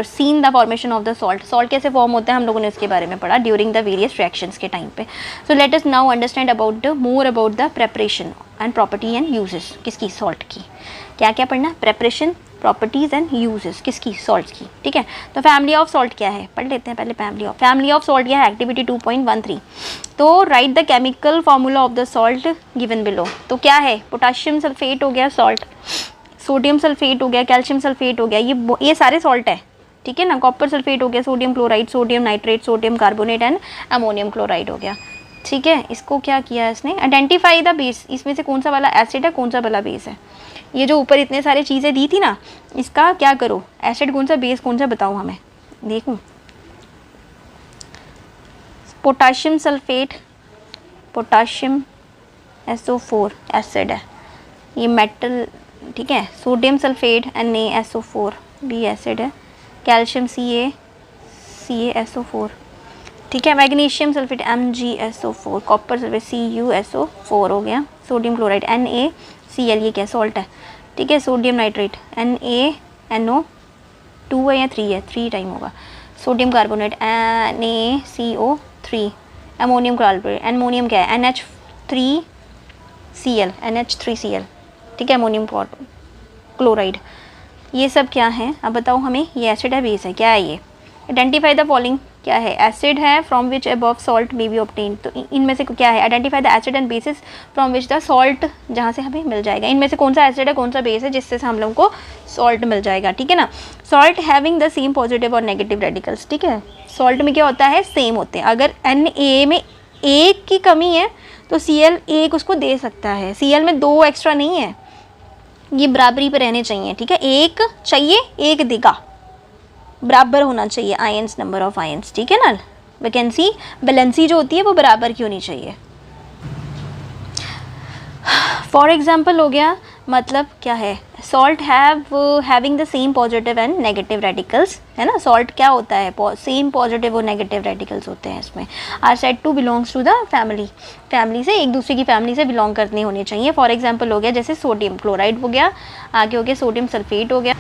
seen the formation of the salt. Salt कैसे फॉर्म होता है हम लोगों ने उसके बारे में पढ़ा ड्यूरिंग द वेरियस रिएक्शंस के टाइम पे। So let us now understand about the more about the preparation and property and uses. किसकी? सॉल्ट की। क्या क्या पढ़ना? प्रेपरेशन, प्रॉपर्टीज़ एंड यूजेस, किसकी? सॉल्ट की, ठीक है। तो फैमिली ऑफ सॉल्ट क्या है पढ़ लेते हैं पहले। फैमिली ऑफ सॉल्ट क्या है? एक्टिविटी 2.13। तो right the chemical formula of the salt given below. तो क्या है? पोटाशियम सल्फेट हो गया सॉल्ट, सोडियम सल्फेट हो गया, कैल्शियम सल्फेट हो गया, ये सारे सॉल्ट है, ठीक है ना। कॉपर सल्फेट हो गया, sodium chloride, sodium nitrate, sodium carbonate and ammonium chloride हो गया, ठीक है। इसको क्या किया इसने? आइडेंटिफाई द बेस, इसमें से कौन सा वाला एसिड है, कौन सा वाला बेस है। ये जो ऊपर इतने सारे चीज़ें दी थी ना, इसका क्या करो, एसिड कौन सा, बेस कौन सा, बताओ हमें। देखूं, potassium sulphate, potassium SO4 acid है, ये मेटल, ठीक है। सोडियम सल्फेट NaSO4 भी एसिड है, कैल्शियम CaSO4, ठीक है। Magnesium sulphate MgSO4, copper sulphate CuSO4 हो गया, सोडियम क्लोराइड NaCl, ये क्या? सॉल्ट है, ठीक है। सोडियम नाइट्रेट NaNO2 है या 3 है, 3 टाइम होगा। Sodium carbonate NaCO3, ammonium chloride, ammonium क्या है, NH3Cl, NH3Cl, ठीक है, अमोनियम क्लोराइड। ये सब क्या है अब बताओ हमें, ये एसिड है बेस है, क्या है ये, आइडेंटिफाई द फॉलोइंग, क्या है, एसिड है from which above salt may be obtain, तो इनमें से क्या है, identify the acid and bases from which the salt, जहाँ से हमें मिल जाएगा, इनमें से कौन सा एसिड है कौन सा बेस है जिससे हम लोगों को सॉल्ट मिल जाएगा, ठीक है ना। Salt having the same positive और नेगेटिव रेडिकल्स, ठीक है, सॉल्ट में क्या होता है, सेम होते हैं। अगर Na में एक की कमी है तो Cl एक उसको दे सकता है, Cl में 2 एक्स्ट्रा नहीं है, ये बराबरी पे रहने चाहिए, ठीक है, एक चाहिए एक देगा, बराबर होना चाहिए आयंस, नंबर ऑफ आयंस, ठीक है ना। वैकेंसी बैलेंसी जो होती है वो बराबर की होनी चाहिए। फॉर एग्जाम्पल हो गया, मतलब क्या है, salt having the same positive and negative radicals, है ना, सॉल्ट क्या होता है, सेम पॉजिटिव और नेगेटिव रेडिकल्स होते हैं इसमें, are said to belongs to the family, family से एक दूसरे की फैमिली से बिलोंग करने होने चाहिए। फॉर एग्जाम्पल हो गया जैसे सोडियम क्लोराइड हो गया, आगे हो गया सोडियम सल्फेट हो गया,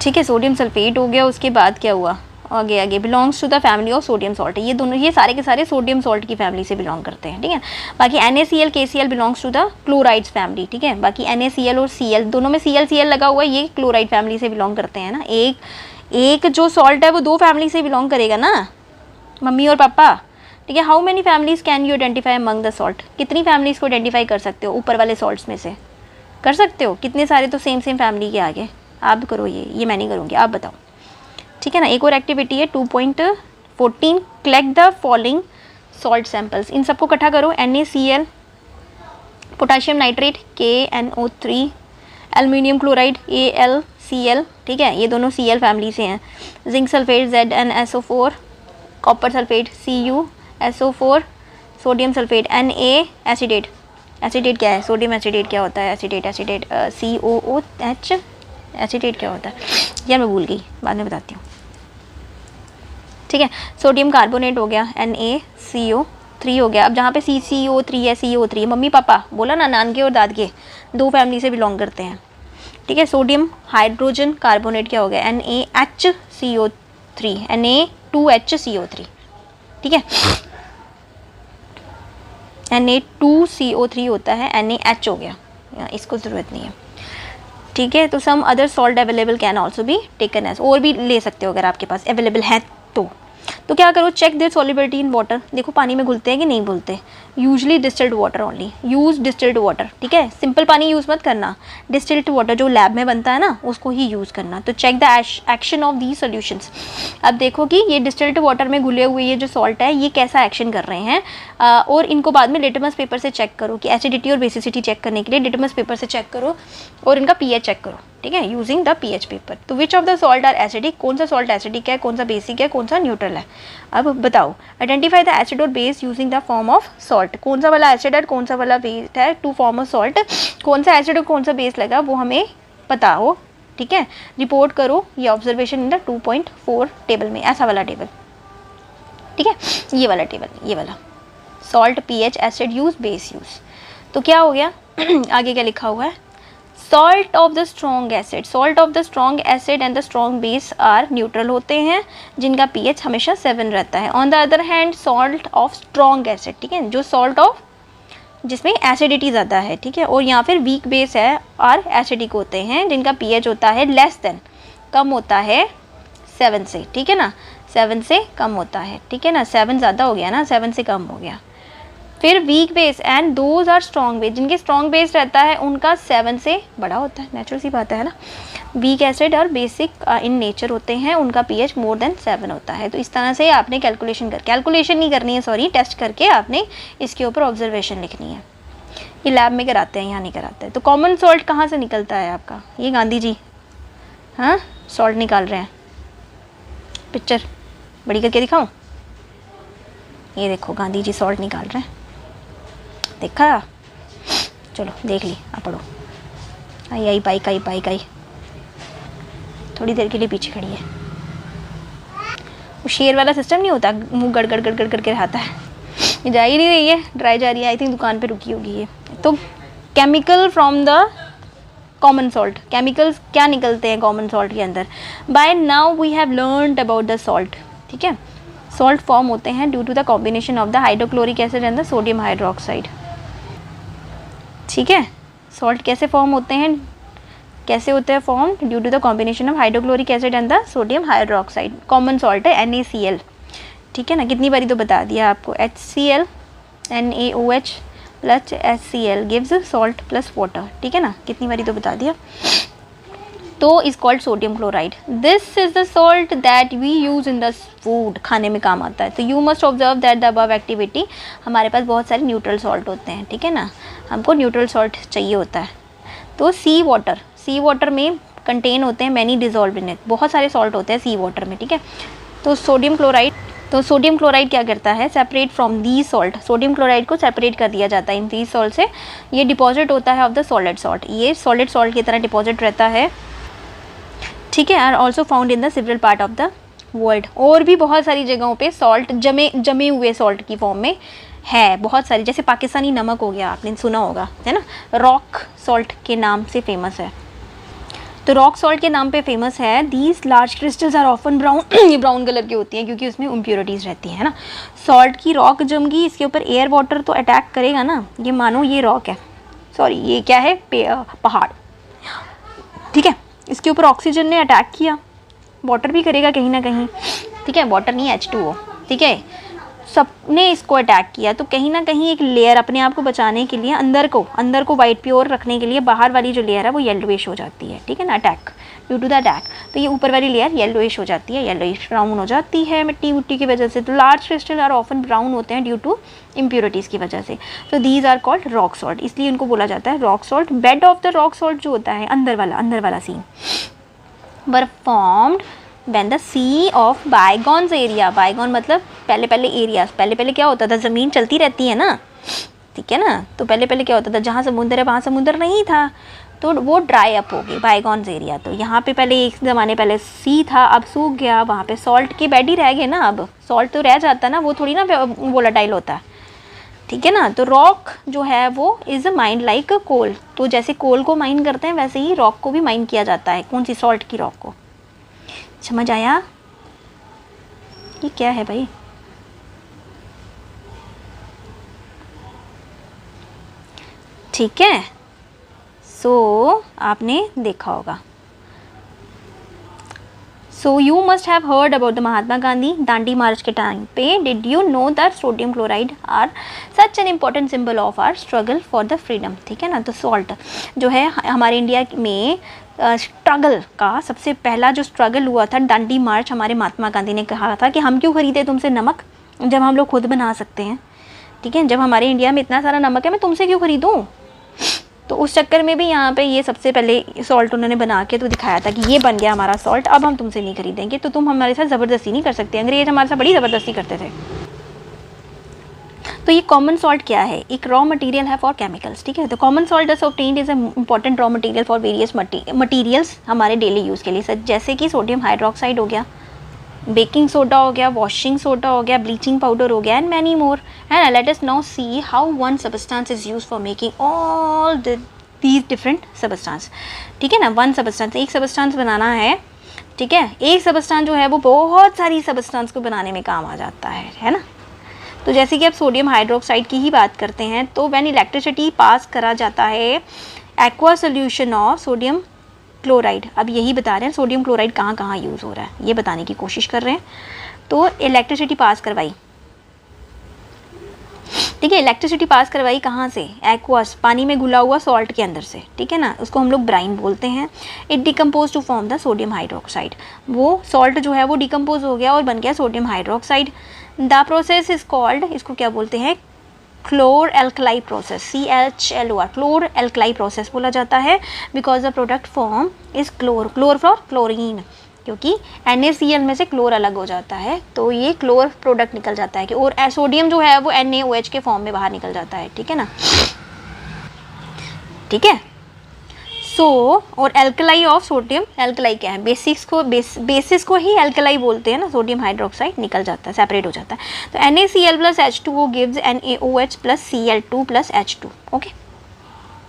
ठीक है, सोडियम सल्फेट हो गया, उसके बाद क्या हुआ, आगे belongs to the family of sodium salt, ये दोनों, ये सारे के सारे सोडियम सॉल्ट की फैमिली से बिलोंग करते हैं, ठीक है। बाकी NaCl KCl belongs to the chlorides family, ठीक है, बाकी NaCl और Cl दोनों में Cl लगा हुआ है, ये क्लोराइड फैमिली से बिलोंग करते हैं ना। एक जो सॉल्ट है वो 2 फैमिली से बिलोंग करेगा ना, मम्मी और पापा, ठीक है। How many families can you identify among the salt, कितनी फैमिलीज को आइडेंटिफाई कर सकते हो ऊपर वाले सॉल्ट्स में से, कर सकते हो कितने सारे, तो सेम फैमिली के आगे आप करो, ये मैं नहीं करूँगी, आप बताओ, ठीक है ना। एक और एक्टिविटी है 2.14, collect the following salt samples, इन सबको इकट्ठा करो, NaCl, potassium nitrate KNO3, aluminium chloride AlCl, ठीक है, ये दोनों Cl फैमिली से हैं, zinc sulphate ZnSO4, copper sulphate CuSO4, sodium sulphate Na, acetate, acetate क्या है, सोडियम एसिडेट क्या होता है, एसिडेट COOH, एसिडेट क्या होता है यार मैं भूल गई, बाद में बताती हूँ, ठीक है। सोडियम कार्बोनेट हो गया, NaCO3 हो गया। अब जहाँ पे CCO3 है, CO3, मम्मी पापा बोला ना, नान के और दाद के 2 फैमिली से बिलोंग करते हैं, ठीक है। सोडियम हाइड्रोजन कार्बोनेट क्या हो गया, NaHCO3, Na2HCO3, ठीक है, Na2CO3 होता है, NaH हो गया, इसको ज़रूरत नहीं है, ठीक है। तो some other salt available can also be taken as, और भी ले सकते हो अगर आपके पास अवेलेबल है तो क्या करो, check their solubility in water, देखो पानी में घुलते हैं कि नहीं घुलते, usually distilled water only, use distilled water, ठीक है, सिंपल पानी यूज़ मत करना, डिस्टिल्ड वाटर जो लैब में बनता है ना उसको ही यूज़ करना। तो check the action of these solutions, अब देखो कि ये डिस्टिल्ड वाटर में घुले हुए ये जो सॉल्ट है ये कैसा एक्शन कर रहे हैं, और इनको बाद में लिटमस पेपर से चेक करो, कि एसिडिटी और बेसिसिटी चेक करने के लिए लिटमस पेपर से चेक करो, और इनका pH चेक करो, ठीक है, यूजिंग द pH पेपर। तो which of the salt are acidic, कौन सा सॉल्ट एसिडिक है, कौन सा बेसिक है, कौन सा न्यूट्रल है। अब बताओ, आइडेंटिफाई द एसिड और base using the form of salt, कौन सा वाला एसिड है कौन सा वाला बेस है, टू फॉर्म ऑफ सॉल्ट, कौन सा एसिड और कौन सा बेस लगा वो हमें पता हो, ठीक है। रिपोर्ट करो ये ऑब्जर्वेशन इन द 2.4 टेबल में, ऐसा वाला टेबल, ठीक है, ये वाला टेबल, ये वाला salt, pH, acid use, base use. तो क्या हो गया आगे क्या लिखा हुआ है, salt of the strong acid, salt of the strong acid and the strong base are neutral होते हैं, जिनका pH हमेशा 7 रहता है। On the other hand salt of strong acid, ठीक है, जो सॉल्ट ऑफ जिसमें एसिडिटी ज़्यादा है, ठीक है, और यहाँ फिर वीक बेस है और एसिडिक होते हैं, जिनका pH होता है लेस देन, कम होता है 7 से, ठीक है ना, 7 से कम होता है, ठीक है ना, 7 ज़्यादा हो गया ना, 7 से कम हो गया। फिर weak base and those are strong base, जिनके स्ट्रॉन्ग बेस रहता है उनका 7 से बड़ा होता है, नेचुरल सी बात है ना। वीक एसिड और बेसिक इन नेचर होते हैं, उनका pH मोर देन 7 होता है। तो इस तरह से आपने कैलकुलेशन नहीं करनी है, सॉरी, टेस्ट करके आपने इसके ऊपर ऑब्जर्वेशन लिखनी है। ये लैब में कराते हैं, यहाँ नहीं कराते हैं। तो कॉमन सॉल्ट कहाँ से निकलता है आपका, ये गांधी जी हाँ सॉल्ट निकाल रहे हैं, पिक्चर बड़ी करके दिखाऊं, ये देखो गांधी जी सॉल्ट निकाल रहे हैं, देखा, चलो देख ली, आप पढ़ो। आई बाइक आई थोड़ी देर के लिए पीछे खड़ी है। वो शेर वाला सिस्टम नहीं होता, मुंह गड़ गड़ करके रहता है, ये जा ही नहीं रही है, ड्राई जा रही है, आई थिंक दुकान पे रुकी होगी ये। तो chemical from the common salt, chemicals क्या निकलते हैं कॉमन सॉल्ट के अंदर। By now we have learned about the salt, ठीक है। सॉल्ट फॉर्म होते हैं due to the combination of the hydrochloric acid and the sodium hydroxide. ठीक है, सॉल्ट कैसे फॉर्म होते हैं, कैसे होते हैं form, due to the combination of hydrochloric acid and the sodium hydroxide. Common salt है NaCl। ठीक है ना, कितनी बारी तो बता दिया आपको, HCl NaOH plus HCl gives salt plus water. ठीक है ना, कितनी बारी तो बता दिया। तो is called sodium chloride. This is the salt that we use in the food, खाने में काम आता है। तो you must observe that the above activity, हमारे पास बहुत सारे न्यूट्रल सॉल्ट होते हैं। ठीक है ना, हमको न्यूट्रल सॉल्ट चाहिए होता है। तो सी वाटर में कंटेन होते हैं मैनी डिजॉल्व इन इट, बहुत सारे सॉल्ट होते हैं सी वाटर में। ठीक है, तो सोडियम क्लोराइड क्या करता है, separate from the salt, sodium chloride को सेपरेट कर दिया जाता है इन दी सॉल्ट से। ये डिपॉजिट होता है ऑफ द सॉलिड सॉल्ट, ये सॉलिड सॉल्ट की तरह डिपॉजिट रहता है। ठीक है, are also found in the several part of the world. और भी बहुत सारी जगहों पे सॉल्ट जमे हुए सॉल्ट की फॉर्म में है, बहुत सारी, जैसे पाकिस्तानी नमक हो गया, आपने सुना होगा, है ना, रॉक सॉल्ट के नाम से फेमस है। तो रॉक सॉल्ट के नाम पे फेमस है। These large crystals are often brown, ये ब्राउन कलर की होती हैं क्योंकि उसमें इम्प्योरिटीज़ रहती हैं, है ना। सॉल्ट की रॉक जमगी, इसके ऊपर एयर वाटर तो अटैक करेगा ना, ये मानो ये रॉक है, सॉरी ये क्या है, पहाड़। ठीक है, इसके ऊपर ऑक्सीजन ने अटैक किया, वाटर भी करेगा कहीं ना कहीं। ठीक है, वाटर नहीं H2O। ठीक है, सबने इसको अटैक किया, तो कहीं ना कहीं एक लेयर अपने आप को बचाने के लिए, अंदर को वाइट प्योर रखने के लिए बाहर वाली जो लेयर है वो येलोइश हो जाती है। ठीक है ना, attack due to the attack, तो ये ऊपर वाली लेयर येलोइश हो जाती है, येलोइश ब्राउन हो जाती है मिट्टी की वजह से। तो large crystal are often brown होते हैं ड्यू टू इम्प्योरिटीज़ की वजह से। तो these are called rock salt, इसलिए उनको बोला जाता है rock salt. Bed of the rock salt जो होता है अंदर वाला scene, were formed when the sea of bygones area, bygone मतलब पहले एरिया, पहले क्या होता था, ज़मीन चलती रहती है ना। ठीक है ना, तो पहले क्या होता था, जहाँ समुंदर है वहाँ समुंदर नहीं था, तो वो ड्राई अप हो गई बायगॉन्स एरिया। तो यहाँ पे पहले एक ज़माने पहले सी था, अब सूख गया, वहाँ पे सॉल्ट के बेड ही रह गए ना। अब सॉल्ट तो रह जाता ना, वो थोड़ी ना वोलेटाइल होता है। ठीक है ना, तो रॉक जो है वो इज़ माइंड लाइक कोल, तो जैसे कोल को माइन करते हैं वैसे ही रॉक को भी माइन किया जाता है। कौन सी, सॉल्ट की रॉक को। समझ आया, ये क्या है भाई। ठीक है, सो आपने देखा होगा। So you must have heard about the Mahatma Gandhi Dandi march के टाइम पे। Did you know that sodium chloride are such an important symbol of our struggle for the freedom. ठीक है ना, तो सॉल्ट जो है हमारे इंडिया में स्ट्रगल का सबसे पहला जो स्ट्रगल हुआ था, दांडी मार्च, हमारे महात्मा गांधी ने कहा था कि हम क्यों खरीदे तुमसे नमक जब हम लोग खुद बना सकते हैं। ठीक है, जब हमारे इंडिया में इतना सारा नमक है, मैं तुमसे क्यों खरीदूँ। तो उस चक्कर में भी यहाँ पे ये सबसे पहले सॉल्ट उन्होंने बना के तो दिखाया था कि ये बन गया हमारा सॉल्ट, अब हम तुमसे नहीं खरीदेंगे, तो तुम हमारे साथ ज़बरदस्ती नहीं कर सकते। अंग्रेज हमारे साथ बड़ी ज़बरदस्ती करते थे। तो ये कॉमन सॉल्ट क्या है, एक रॉ मटेरियल है फॉर केमिकल्स। ठीक है, तो कॉमन सॉल्ट दस obtained is important raw material for various materials हमारे डेली यूज़ के लिए, जैसे कि सोडियम हाइड्रोक्साइड हो गया, बेकिंग सोडा हो गया, वॉशिंग सोडा हो गया, ब्लीचिंग पाउडर हो गया, and many more. And let us now see how one substance is use for making all these different substance. ठीक है ना, वन सबस्टेंस, एक सबस्टेंस बनाना है। ठीक है, एक सबस्टेंस जो है वो बहुत सारी सबस्टेंस को बनाने में काम आ जाता है ना। तो जैसे कि आप सोडियम हाइड्रोक्साइड की ही बात करते हैं, तो व्हेन इलेक्ट्रिसिटी पास करा जाता है aqua solution of sodium chloride, अब यही बता रहे हैं सोडियम क्लोराइड कहाँ कहाँ यूज़ हो रहा है, ये बताने की कोशिश कर रहे हैं। तो इलेक्ट्रिसिटी पास करवाई, ठीक है, इलेक्ट्रिसिटी पास करवाई कहाँ से, एक्वास, पानी में घुला हुआ सॉल्ट के अंदर से। ठीक है ना, उसको हम लोग ब्राइन बोलते हैं। It decompose to form the sodium hydroxide, वो सॉल्ट जो है वो डिकम्पोज हो गया और बन गया sodium hydroxide. The process is called, इसको क्या बोलते हैं, chlor alkali process, CHLOR, chlor alkali process बोला जाता है, because the product form is chlor for chlorine, क्योंकि NaCl में से क्लोर अलग हो जाता है, तो ये क्लोर प्रोडक्ट निकल जाता है कि, और सोडियम जो है वो NaOH के फॉर्म में बाहर निकल जाता है। ठीक है ना, ठीक है। सो और एल्कलाई ऑफ सोडियम, एल्कलाई क्या है, बेसिस को ही एल्कलाई बोलते हैं ना, सोडियम हाइड्रोक्साइड निकल जाता है, सेपरेट हो जाता है। तो NaCl plus H2O gives NaOH plus Cl2 plus H2। Okay,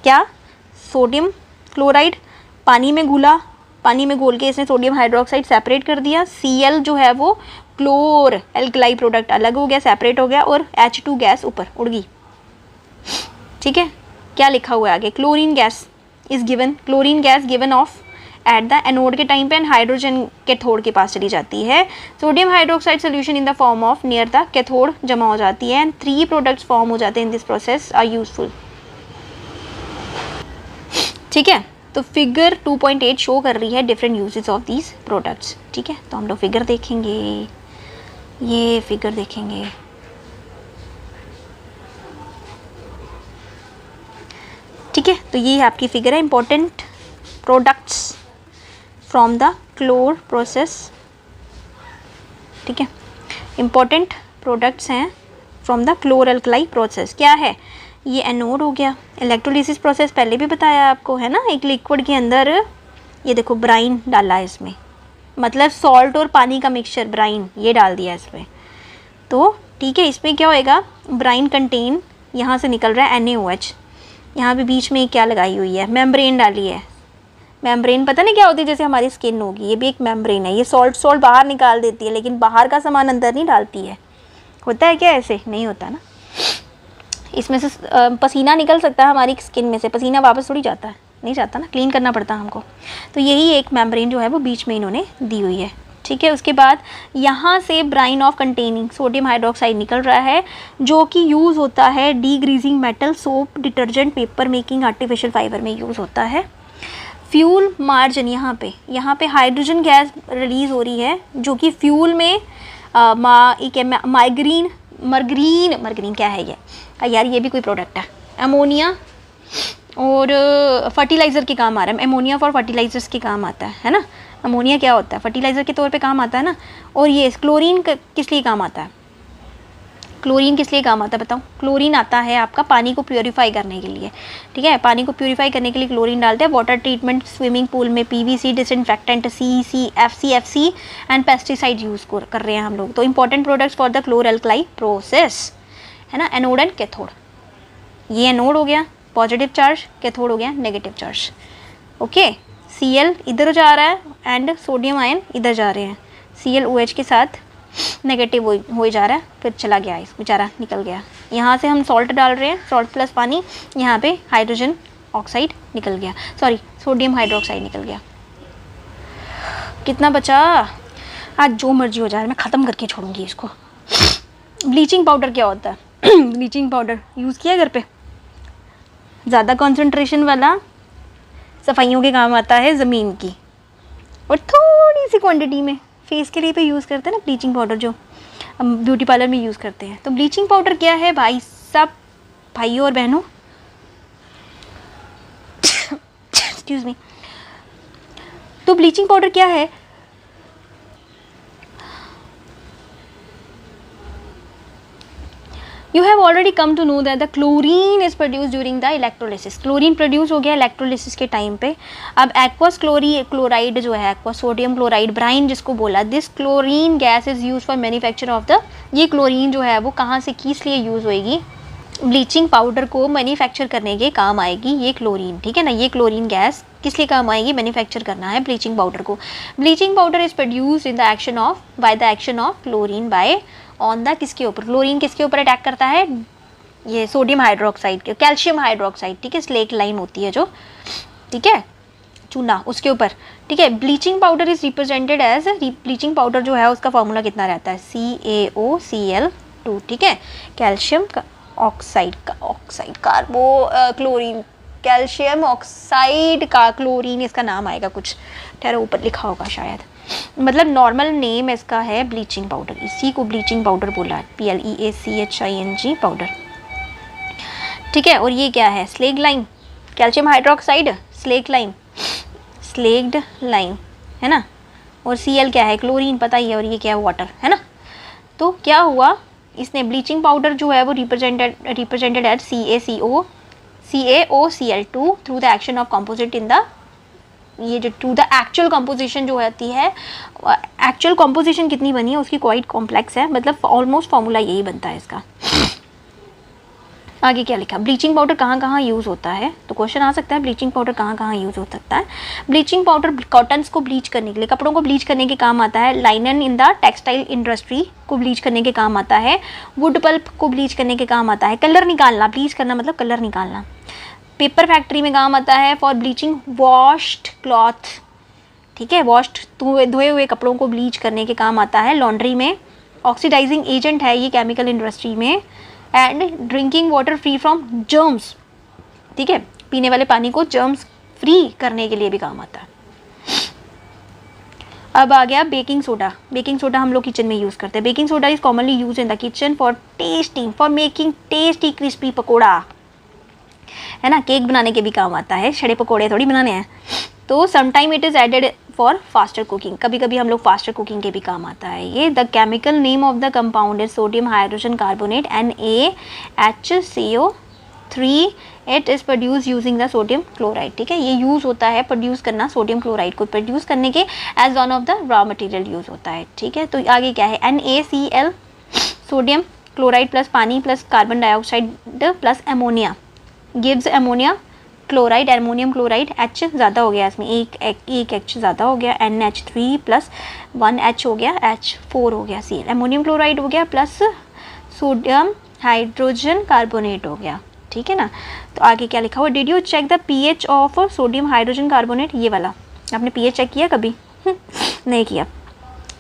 क्या, सोडियम क्लोराइड पानी में घोल के इसने सोडियम हाइड्रोक्साइड सेपरेट कर दिया, Cl जो है वो क्लोर एल्कलाई प्रोडक्ट अलग हो गया, सेपरेट हो गया, और H2 गैस ऊपर उड़ गई। ठीक है, क्या लिखा हुआ है आगे, chlorine gas is given, chlorine gas given of at the anode के टाइम पे एंड हाइड्रोजन कैथोड के पास चली जाती है। Sodium hydroxide solution in the form of near the cathode जमा हो जाती है एंड 3 प्रोडक्ट्स फॉर्म हो जाते हैं in this process are useful. ठीक है, तो फिगर 2.8 शो कर रही है different uses of these products. ठीक है, तो हम लोग फिगर देखेंगे, ये फिगर देखेंगे। ठीक है, तो ये आपकी फिगर है, important products from the chlor process. ठीक है, इंपॉर्टेंट प्रोडक्ट्स हैं from the chlor alkali process. क्या है, ये एनोड हो गया, इलेक्ट्रोलिसिस प्रोसेस पहले भी बताया आपको है ना, एक लिक्विड के अंदर ये देखो ब्राइन डाला है इसमें, मतलब सॉल्ट और पानी का मिक्सचर, ब्राइन ये डाल दिया इसमें। तो ठीक है, इसमें क्या होएगा, ब्राइन कंटेन यहाँ से निकल रहा है NaOH, यहाँ पे बीच में क्या लगाई हुई है, मेम्ब्रेन डाली है। मेम्ब्रेन पता नहीं क्या होती है, जैसे हमारी स्किन होगी, ये भी एक मेम्ब्रेन है, ये सॉल्ट बाहर निकाल देती है, लेकिन बाहर का सामान अंदर नहीं डालती है। होता है क्या ऐसे? नहीं होता ना। इसमें से पसीना निकल सकता है हमारी स्किन में से, पसीना वापस थोड़ी जाता है, नहीं जाता ना, क्लीन करना पड़ता है हमको। तो यही एक मेम्ब्रेन जो है वो बीच में इन्होंने दी हुई है। ठीक है, उसके बाद यहाँ से brine of containing sodium hydroxide निकल रहा है, जो कि यूज़ होता है degreasing metal, soap, detergent, paper making, artificial fibre में यूज़ होता है। फ्यूल मार्जिन, यहाँ पे हाइड्रोजन गैस रिलीज़ हो रही है, जो कि फ्यूल में मरग्रीन क्या है ये यार, ये भी कोई प्रोडक्ट है, अमोनिया और फर्टिलाइज़र के काम आ रहा है। अमोनिया फॉर फर्टिलाइजर्स के काम आता है ना। अमोनिया क्या होता है, फर्टिलाइज़र के तौर पे काम आता है ना। और ये क्लोरीन किस लिए काम आता है, क्लोरीन किस लिए काम आता है बताओ? क्लोरीन आता है आपका पानी को प्योरीफाई करने के लिए। ठीक है, पानी को प्योरीफाई करने के लिए क्लोरीन डालते हैं। वाटर ट्रीटमेंट, स्विमिंग पूल में PVC, disinfectant, CFC and pesticide use कर रहे हैं हम लोग। तो important products for the chlor alkali process है ना, एनोड एंड कैथोड। ये एनोड हो गया पॉजिटिव चार्ज, कैथोड हो गया नेगेटिव चार्ज। ओके, Cl इधर जा रहा है एंड सोडियम आयन इधर जा रहे हैं, ClOH के साथ नेगेटिव हो जा रहा है, फिर चला गया, इस बेचारा निकल गया। यहाँ से हम सॉल्ट डाल रहे हैं, सॉल्ट प्लस पानी, यहाँ पे हाइड्रोजन ऑक्साइड निकल गया, सॉरी सोडियम हाइड्रोक्साइड निकल गया। कितना बचा? आज जो मर्जी हो जाए, मैं ख़त्म करके छोड़ूंगी इसको। ब्लीचिंग पाउडर क्या होता है? ब्लीचिंग पाउडर यूज़ किया घर पे, ज़्यादा कंसंट्रेशन वाला सफाइयों के काम आता है ज़मीन की, और थोड़ी सी क्वांटिटी में फेस के लिए पे यूज़ करते हैं ना ब्लीचिंग पाउडर, जो हम ब्यूटी पार्लर में यूज़ करते हैं। तो ब्लीचिंग पाउडर क्या है भाई सब, भाइयों और बहनों, एक्सक्यूज़ मी, तो ब्लीचिंग पाउडर क्या है? You have already come to know that the chlorine is produced during the electrolysis. Chlorine produce हो गया इलेक्ट्रोलिसिस के टाइम पे। अब एक्वस क्लोराइड जो है, एक्वस सोडियम क्लोराइड, ब्राइन जिसको बोला, this chlorine gas is use for manufacture of the, ये क्लोरीन जो है वो कहाँ से किस लिए यूज़ होएगी? ब्लीचिंग पाउडर को मैन्युफैक्चर करने के काम आएगी ये क्लोरीन। ठीक है ना, ये क्लोरीन गैस किस लिए काम आएगी? मैन्युफैक्चर करना है ब्लीचिंग पाउडर को। Bleaching powder is produced in the action of, by the action of chlorine by on the, किसके ऊपर? क्लोरीन किसके ऊपर अटैक करता है? ये सोडियम हाइड्रोक्साइड के, कैल्शियम हाइड्रोक्साइड, ठीक है, स्लेक लाइम होती है जो, ठीक है, चूना, उसके ऊपर। ठीक है, bleaching powder is represented as, bleaching powder जो है उसका फॉर्मूला कितना रहता है? CaOCl2। ठीक है, कैल्शियम ऑक्साइड का ऑक्साइड, कार्बो क्लोरीन, कैल्शियम ऑक्साइड का क्लोरीन इसका नाम आएगा कुछ, ठहरो ऊपर लिखा होगा शायद, मतलब नॉर्मल नेम इसका है ब्लीचिंग पाउडर, इसी को ब्लीचिंग पाउडर बोला है, PLEACHING पाउडर। ठीक है, और ये क्या है? Slake lime, calcium hydroxide, slake lime, slaked lime है ना, और Cl क्या है? क्लोरीन, पता ही है, और ये क्या है? वाटर है ना। तो क्या हुआ, इसने ब्लीचिंग पाउडर जो है वो represented at CaOCl2 through the action of composite in the, ये जो टू द एक्चुअल कंपोजिशन जो होती है, एक्चुअल कंपोजिशन कितनी बनी है उसकी क्वाइट कॉम्प्लेक्स है, मतलब ऑलमोस्ट फॉर्मूला यही बनता है इसका। आगे क्या लिखा, ब्लीचिंग पाउडर कहाँ कहाँ यूज़ होता है, तो क्वेश्चन आ सकता है ब्लीचिंग पाउडर कहाँ कहाँ यूज़ हो सकता है। ब्लीचिंग पाउडर कॉटन्स को ब्लीच करने के लिए, कपड़ों को ब्लीच करने के काम आता है। लाइनन इन द टेक्सटाइल इंडस्ट्री को ब्लीच करने के काम आता है। वुड पल्प को ब्लीच करने के काम आता है। कलर निकालना, ब्लीच करना मतलब कलर निकालना। पेपर फैक्ट्री में काम आता है फॉर ब्लीचिंग वॉश्ड क्लॉथ, ठीक है, वॉश्ड धोए हुए कपड़ों को ब्लीच करने के काम आता है। लॉन्ड्री में ऑक्सीडाइजिंग एजेंट है ये केमिकल इंडस्ट्री में। And drinking water free from germs, ठीक है, पीने वाले पानी को जर्म्स फ्री करने के लिए भी काम आता है। अब आ गया बेकिंग सोडा। बेकिंग सोडा हम लोग किचन में यूज़ करते हैं। Baking soda is commonly use in the kitchen for testing, for making tasty crispy pakora, है ना, केक बनाने के भी काम आता है, छड़े पकौड़े थोड़ी बनाने हैं। तो sometime it is added for faster cooking, कभी कभी हम लोग फास्टर कुकिंग के भी काम आता है ये। The chemical name of the compound is sodium hydrogen carbonate NaHCO3। It is produce using the sodium chloride, ठीक है, ये यूज़ होता है प्रोड्यूस करना, सोडियम क्लोराइड को प्रोड्यूस करने के as one of the raw material use होता है, ठीक है। तो आगे क्या है, NaCl, सोडियम क्लोराइड प्लस पानी प्लस carbon dioxide plus ammonia gives ammonia chloride, ammonium chloride. H ज़्यादा हो गया इसमें, एक H ज़्यादा हो गया, NH3 प्लस 1H हो गया, H4 हो गया, Cl, एमोनियम क्लोराइड हो गया प्लस सोडियम हाइड्रोजन कार्बोनेट हो गया, ठीक है ना। तो आगे क्या लिखा हुआ, did you check the pH of sodium hydrogen carbonate, ये वाला आपने pH चेक किया कभी? नहीं किया।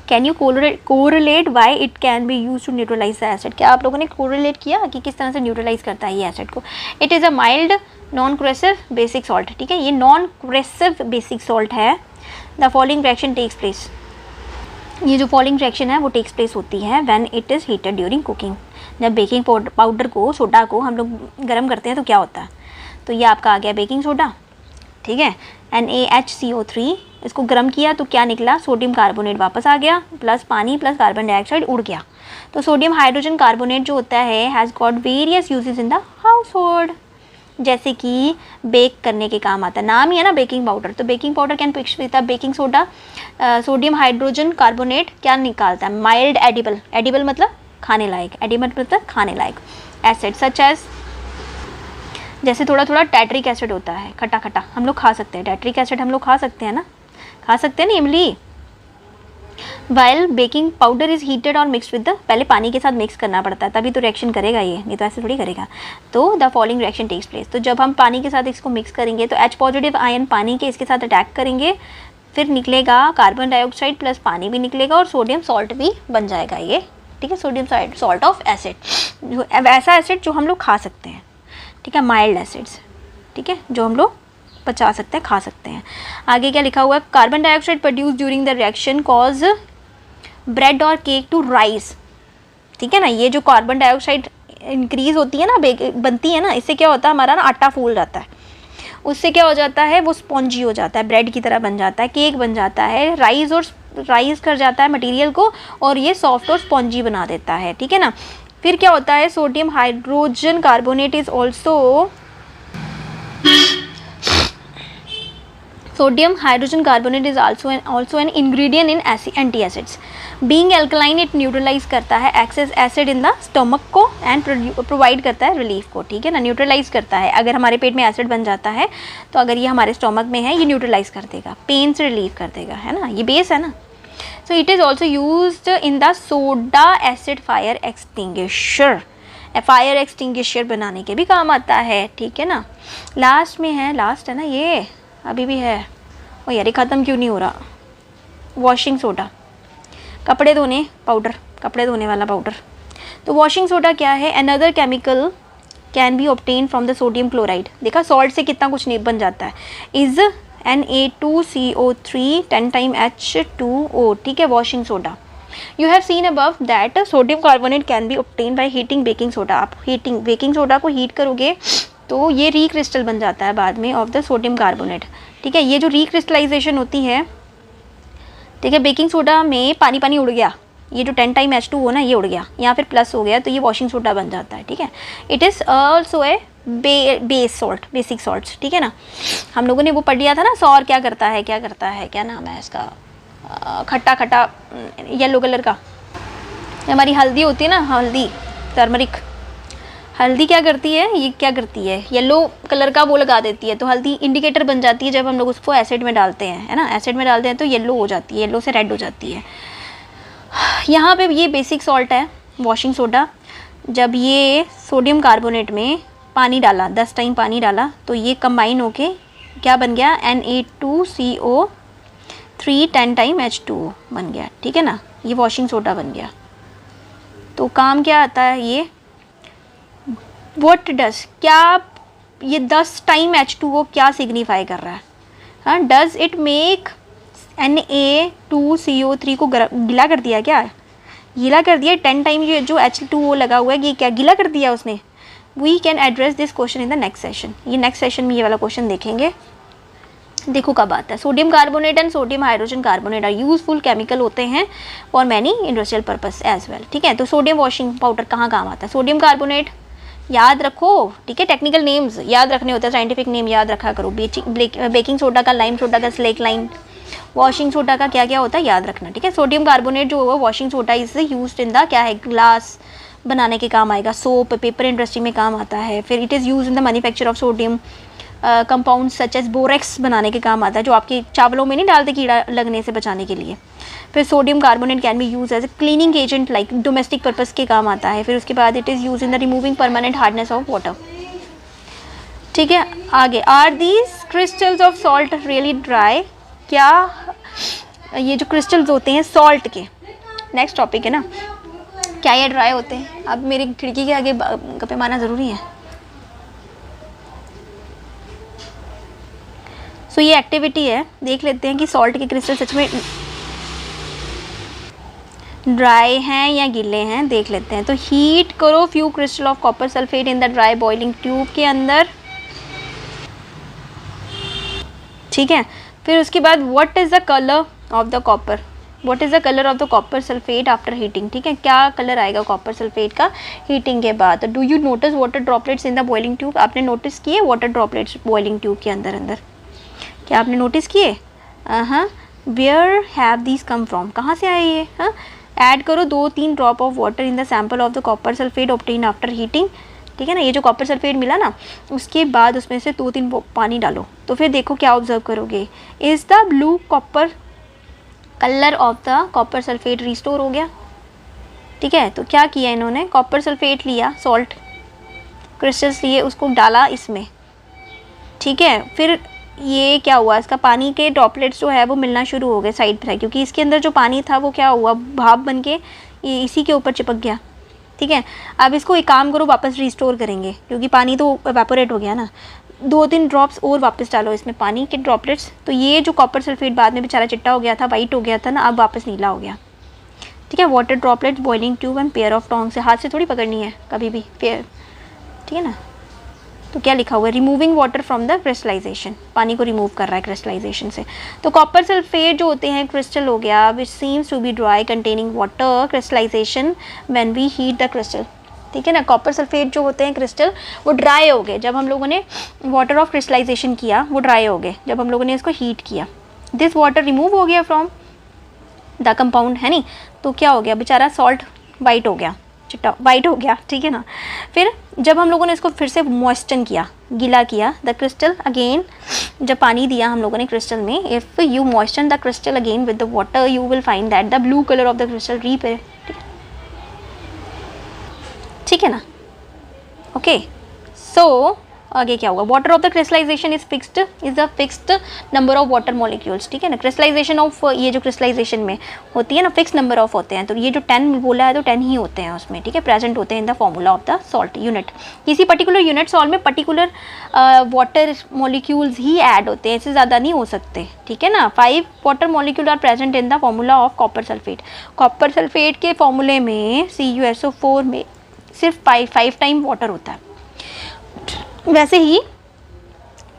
Can you correlate why it can be use to neutralize the acid, क्या आप लोगों ने कोरिलेट किया कि किस तरह से न्यूट्रलाइज करता है ये एसिड को? It is a mild non corrosive basic salt, ठीक है, ये नॉन क्रेसिव बेसिक सॉल्ट है। The following reaction takes place, ये जो फॉलोइंग रिएक्शन है वो टेक्स प्लेस होती है when it is heated during cooking. जब बेकिंग पाउडर को, सोडा को हम लोग गर्म करते हैं तो क्या होता है, तो ये आपका आ गया बेकिंग सोडा, ठीक है, NaHCO3, इसको गर्म किया तो क्या निकला, सोडियम कार्बोनेट वापस आ गया प्लस पानी प्लस कार्बन डाइऑक्साइड उड़ गया। तो सोडियम हाइड्रोजन कार्बोनेट जो होता है has got various uses in the house hold, जैसे कि बेक करने के काम आता है, नाम ही है ना बेकिंग पाउडर। तो baking powder can picks with baking soda, sodium hydrogen carbonate क्या निकालता है, माइल्ड एडिबल, एडिबल मतलब खाने लायक, एडिबल मतलब खाने लायक एसिड सच एज, जैसे थोड़ा थोड़ा टैट्रिक एसिड होता है, खट्टा खट्टा हम लोग खा सकते हैं, टैट्रिक एसिड हम लोग खा सकते हैं ना, खा सकते हैं ना इमली। While baking powder is heated और मिक्सड विद द, पहले पानी के साथ मिक्स करना पड़ता है तभी तो रिएक्शन करेगा ये, नहीं तो ऐसे थोड़ी करेगा। तो the following reaction takes place, तो जब हम पानी के साथ इसको मिक्स करेंगे तो H पॉजिटिव आयन पानी के इसके साथ अटैक करेंगे, फिर निकलेगा कार्बन डाइऑक्साइड प्लस पानी भी निकलेगा और सोडियम सॉल्ट भी बन जाएगा ये, ठीक है, सोडियम सॉल्ट ऑफ एसिड, जो ऐसा एसिड जो हम लोग खा सकते हैं, ठीक है, माइल्ड एसिड्स, ठीक है, जो हम लोग पचा सकते हैं, खा सकते हैं। आगे क्या लिखा हुआ है, carbon dioxide produce during the reaction cause bread और केक टू राइज, ठीक है ना, ये जो कार्बन डाइऑक्साइड इंक्रीज होती है ना, बनती है ना, इससे क्या होता है, हमारा ना आटा फूल जाता है, उससे क्या हो जाता है, वो स्पॉन्जी हो जाता है, ब्रेड की तरह बन जाता है, केक बन जाता है, राइज कर जाता है मटेरियल को और ये सॉफ्ट और स्पॉन्जी बना देता है, ठीक है ना। फिर क्या होता है, sodium hydrogen carbonate is also, sodium hydrogen carbonate is also an ingredient in antacids, being alkaline it neutralize करता है excess acid in the stomach को एंड प्रोवाइड करता है रिलीफ को, ठीक है ना, न्यूट्रलाइज करता है। अगर हमारे पेट में एसिड बन जाता है तो अगर ये हमारे स्टमक में है ये न्यूट्रलाइज कर देगा, पेन से रिलीफ कर देगा, है ना, ये बेस है ना। So it is also used in the soda acid fire extinguisher, fire extinguisher बनाने के भी काम आता है, ठीक है ना। लास्ट में है, लास्ट है ना ये, अभी भी है, ओ यार ये ख़त्म क्यों नहीं हो रहा, वॉशिंग सोडा, कपड़े धोने पाउडर, कपड़े धोने वाला पाउडर। तो वॉशिंग सोडा क्या है, another chemical can be obtain from the sodium chloride, देखा सॉल्ट से कितना कुछ नहीं बन जाता है, इज़ Na2CO3 10 टाइम H2O, ठीक है, washing soda. You have seen above that sodium carbonate can B obtain by heating baking soda, आप हीटिंग बेकिंग सोडा को हीट करोगे तो ये रीक्रिस्टल बन जाता है बाद में ऑफ द सोडियम कार्बोनेट, ठीक है, ये जो रीक्रिस्टलाइजेशन होती है, ठीक है, बेकिंग सोडा में पानी पानी उड़ गया, ये जो 10 टाइम H2O ना ये उड़ गया, यहाँ फिर प्लस हो गया तो ये वॉशिंग सोडा बन जाता है, ठीक है। It is also a base salt, basic salts, ठीक है ना। हम लोगों ने वो पढ़ लिया था ना, सौर क्या करता है, क्या नाम है इसका, खट्टा खट्टा येलो कलर का, हमारी हल्दी होती है ना, हल्दी टर्मरिक, हल्दी क्या करती है, ये क्या करती है, येलो कलर का वो लगा देती है, तो हल्दी इंडिकेटर बन जाती है जब हम लोग उसको एसिड में डालते हैं, है ना, एसिड में डालते हैं तो येलो हो जाती है, येलो से रेड हो जाती है। यहाँ पे ये बेसिक सॉल्ट है वॉशिंग सोडा। जब ये सोडियम कार्बोनेट में पानी डाला, 10 टाइम पानी डाला, तो ये कंबाइन होके क्या बन गया, Na2CO3 10 टाइम H2O बन गया, ठीक है ना, ये वॉशिंग सोडा बन गया। तो काम क्या आता है ये, व्हाट डज, क्या ये 10 टाइम H2O क्या सिग्निफाई कर रहा है, हाँ, डज इट मेक Na2CO3 को गीला कर दिया, क्या गीला कर दिया 10 टाइम, ये जो H2O लगा हुआ है ये क्या गीला कर दिया उसने। We can address this question in the next session, ये नेक्स्ट सेशन में ये वाला क्वेश्चन देखेंगे। देखो कब आता है, sodium carbonate and sodium hydrogen carbonate are useful chemical होते हैं for many industrial purpose as well, ठीक है। तो सोडियम वॉशिंग पाउडर कहाँ काम आता है, सोडियम कार्बोनेट याद रखो, ठीक है, टेक्निकल नेम्स याद रखने होते हैं, साइंटिफिक नेम याद रखा करो, बेकिंग सोडा का, लाइम सोडा का स्लेक लाइम, वॉशिंग सोडा का क्या क्या होता है याद रखना, ठीक है। सोडियम कार्बोनेट जो होगा washing soda is used in the क्या है, ग्लास बनाने के काम आएगा, सोप पेपर इंडस्ट्री में काम आता है। फिर it is use in the manufacture of sodium compound such as borax बनाने के काम आता है, जो आपके चावलों में नहीं डालते कीड़ा लगने से बचाने के लिए। फिर sodium carbonate can be use as a cleaning agent, like domestic purpose के काम आता है। फिर उसके बाद it is use in the removing permanent hardness of water, ठीक है। आगे, are these crystals of salt really dry, क्या ये जो क्रिस्टल्स होते हैं सॉल्ट के, नेक्स्ट टॉपिक है ना, क्या ये ड्राई होते हैं। अब मेरी खिड़की के आगे गप्पे मारना ज़रूरी है। सो ये एक्टिविटी है, देख लेते हैं कि सॉल्ट के क्रिस्टल सच में ड्राई हैं या गीले हैं, देख लेते हैं। तो हीट करो few crystal of copper sulphate in the dry boiling tube के अंदर, ठीक है। फिर उसके बाद what is the colour of the copper, what is the colour of the copper sulphate after heating, ठीक है, क्या कलर आएगा कॉपर सल्फेट का हीटिंग के बाद। Do you notice water droplets in the boiling tube, आपने नोटिस किए water droplets boiling tube के अंदर अंदर, क्या आपने नोटिस किए, हाँ। Where have these come from, कहाँ से आए ये, हाँ। ऐड करो 2-3 drop of water in the sample of the copper sulphate obtain after heating, ठीक है ना। ये जो कॉपर सल्फेट मिला ना, उसके बाद उसमें से 2-3 पानी डालो, तो फिर देखो क्या ऑब्जर्व करोगे, is the blue copper colour of the copper sulphate restore हो गया, ठीक है। तो क्या किया इन्होंने, कॉपर सल्फेट लिया, सॉल्ट क्रिस्टल्स लिए, उसको डाला इसमें, ठीक है। फिर ये क्या हुआ, इसका पानी के ड्रॉपलेट्स जो है वो मिलना शुरू हो गए साइड पर, क्योंकि इसके अंदर जो पानी था वो क्या हुआ, भाप बन के ये इसी के ऊपर चिपक गया, ठीक है। अब इसको एक काम करो, वापस रिस्टोर करेंगे, क्योंकि पानी तो एवेपोरेट हो गया ना, 2-3 ड्रॉप्स और वापस डालो इसमें पानी के ड्रॉपलेट्स, तो ये जो कॉपर सल्फेट बाद में बेचारा चिट्टा हो गया था, वाइट हो गया था ना, अब वापस नीला हो गया, ठीक है। Water droplets boiling tube and pair of tong, से हाथ से थोड़ी पकड़नी है कभी भी, पेयर, ठीक है ना। तो क्या लिखा हुआ है, removing water from the crystallization, पानी को रिमूव कर रहा है क्रिस्टलाइजेशन से। तो कॉपर सल्फेट जो होते हैं क्रिस्टल हो गया, which seems to be dry containing water crystallization when we heat the crystal, ठीक है ना। कॉपर सल्फेट जो होते हैं क्रिस्टल वो ड्राई हो गए जब हम लोगों ने वाटर ऑफ क्रिस्टलाइजेशन किया, वो ड्राई हो गए जब हम लोगों ने इसको हीट किया। दिस वाटर रिमूव हो गया फ्रॉम द कंपाउंड, है नहीं, तो क्या हो गया, बेचारा सॉल्ट वाइट हो गया, चिट्टा वाइट हो गया, ठीक है ना। फिर जब हम लोगों ने इसको फिर से मॉइस्चन किया, गीला किया द क्रिस्टल अगेन, जब पानी दिया हम लोगों ने क्रिस्टल में, if you moisten the crystal again with the water you will find that the blue colour of the crystal reappear, ठीक है ना। ओके, सो आगे क्या होगा, water of the crystallisation is fixed, is the fixed number of water molecules, ठीक है ना। Crystallisation of ये जो क्रिस्टलाइजेशन में होती है ना, फिक्स नंबर ऑफ होते हैं, तो ये जो 10 बोला है तो 10 ही होते हैं उसमें, ठीक है, प्रेजेंट होते हैं इन the formula of the salt unit. किसी पर्टिकुलर यूनिट सॉल्ट में पर्टिकुलर वाटर मॉलिक्यूल्स ही ऐड होते हैं, इससे ज़्यादा नहीं हो सकते, ठीक है ना। 5 water molecule are present in the formula of copper sulphate. Copper sulphate के फॉर्मूले में CuSO4 में सिर्फ 5 टाइम वाटर होता है। वैसे ही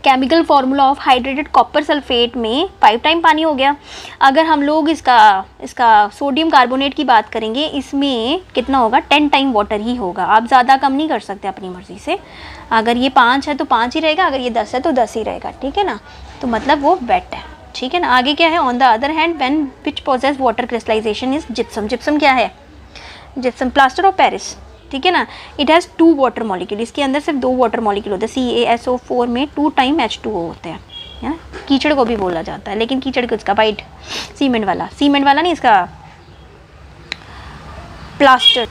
chemical formula of hydrated copper sulphate में 5 टाइम पानी हो गया। अगर हम लोग इसका सोडियम कार्बोनेट की बात करेंगे, इसमें कितना होगा, 10 टाइम वाटर ही होगा, आप ज़्यादा कम नहीं कर सकते अपनी मर्ज़ी से। अगर ये 5 है तो 5 ही रहेगा, अगर ये 10 है तो 10 ही रहेगा, ठीक है ना। तो मतलब वो वेट है, ठीक है ना। आगे क्या है, on the other hand when which posses water crystallization is gypsum. Gypsum क्या है, जिप्सम प्लास्टर ऑफ पेरिस, ठीक है ना। इट हैज़ 2 वाटर मॉलिक्यूल, इसके अंदर सिर्फ 2 वाटर मॉलिक्यूल होते हैं। CaSO4 में 2 टाइम H2O होते हैं, है ना। कीचड़ को भी बोला जाता है, लेकिन कीचड़ किसका, वाइट सीमेंट वाला नहीं, इसका प्लास्टर,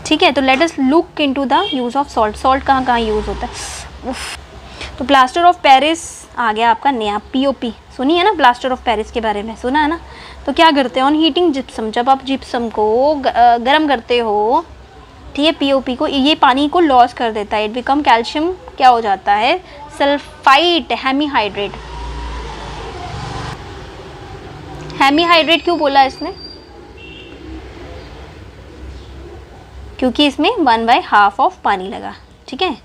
ठीक है। तो let us look into the use of salt. Salt कहाँ कहाँ यूज़ होता है। तो प्लास्टर ऑफ पेरिस आ गया आपका नया, POP सुनी है ना, प्लास्टर ऑफ पेरिस के बारे में सुना है ना। तो क्या करते हैं, ऑन हीटिंग जिप्सम, जब आप जिप्सम को गर्म करते हो, ठीक है, POP को, ये पानी को लॉस कर देता है। इट बिकम कैल्शियम क्या हो जाता है, सल्फाइट हेमीहाइड्रेट। हेमीहाइड्रेट क्यों बोला इसने, क्योंकि इसमें 1/2 ऑफ पानी लगा, ठीक है।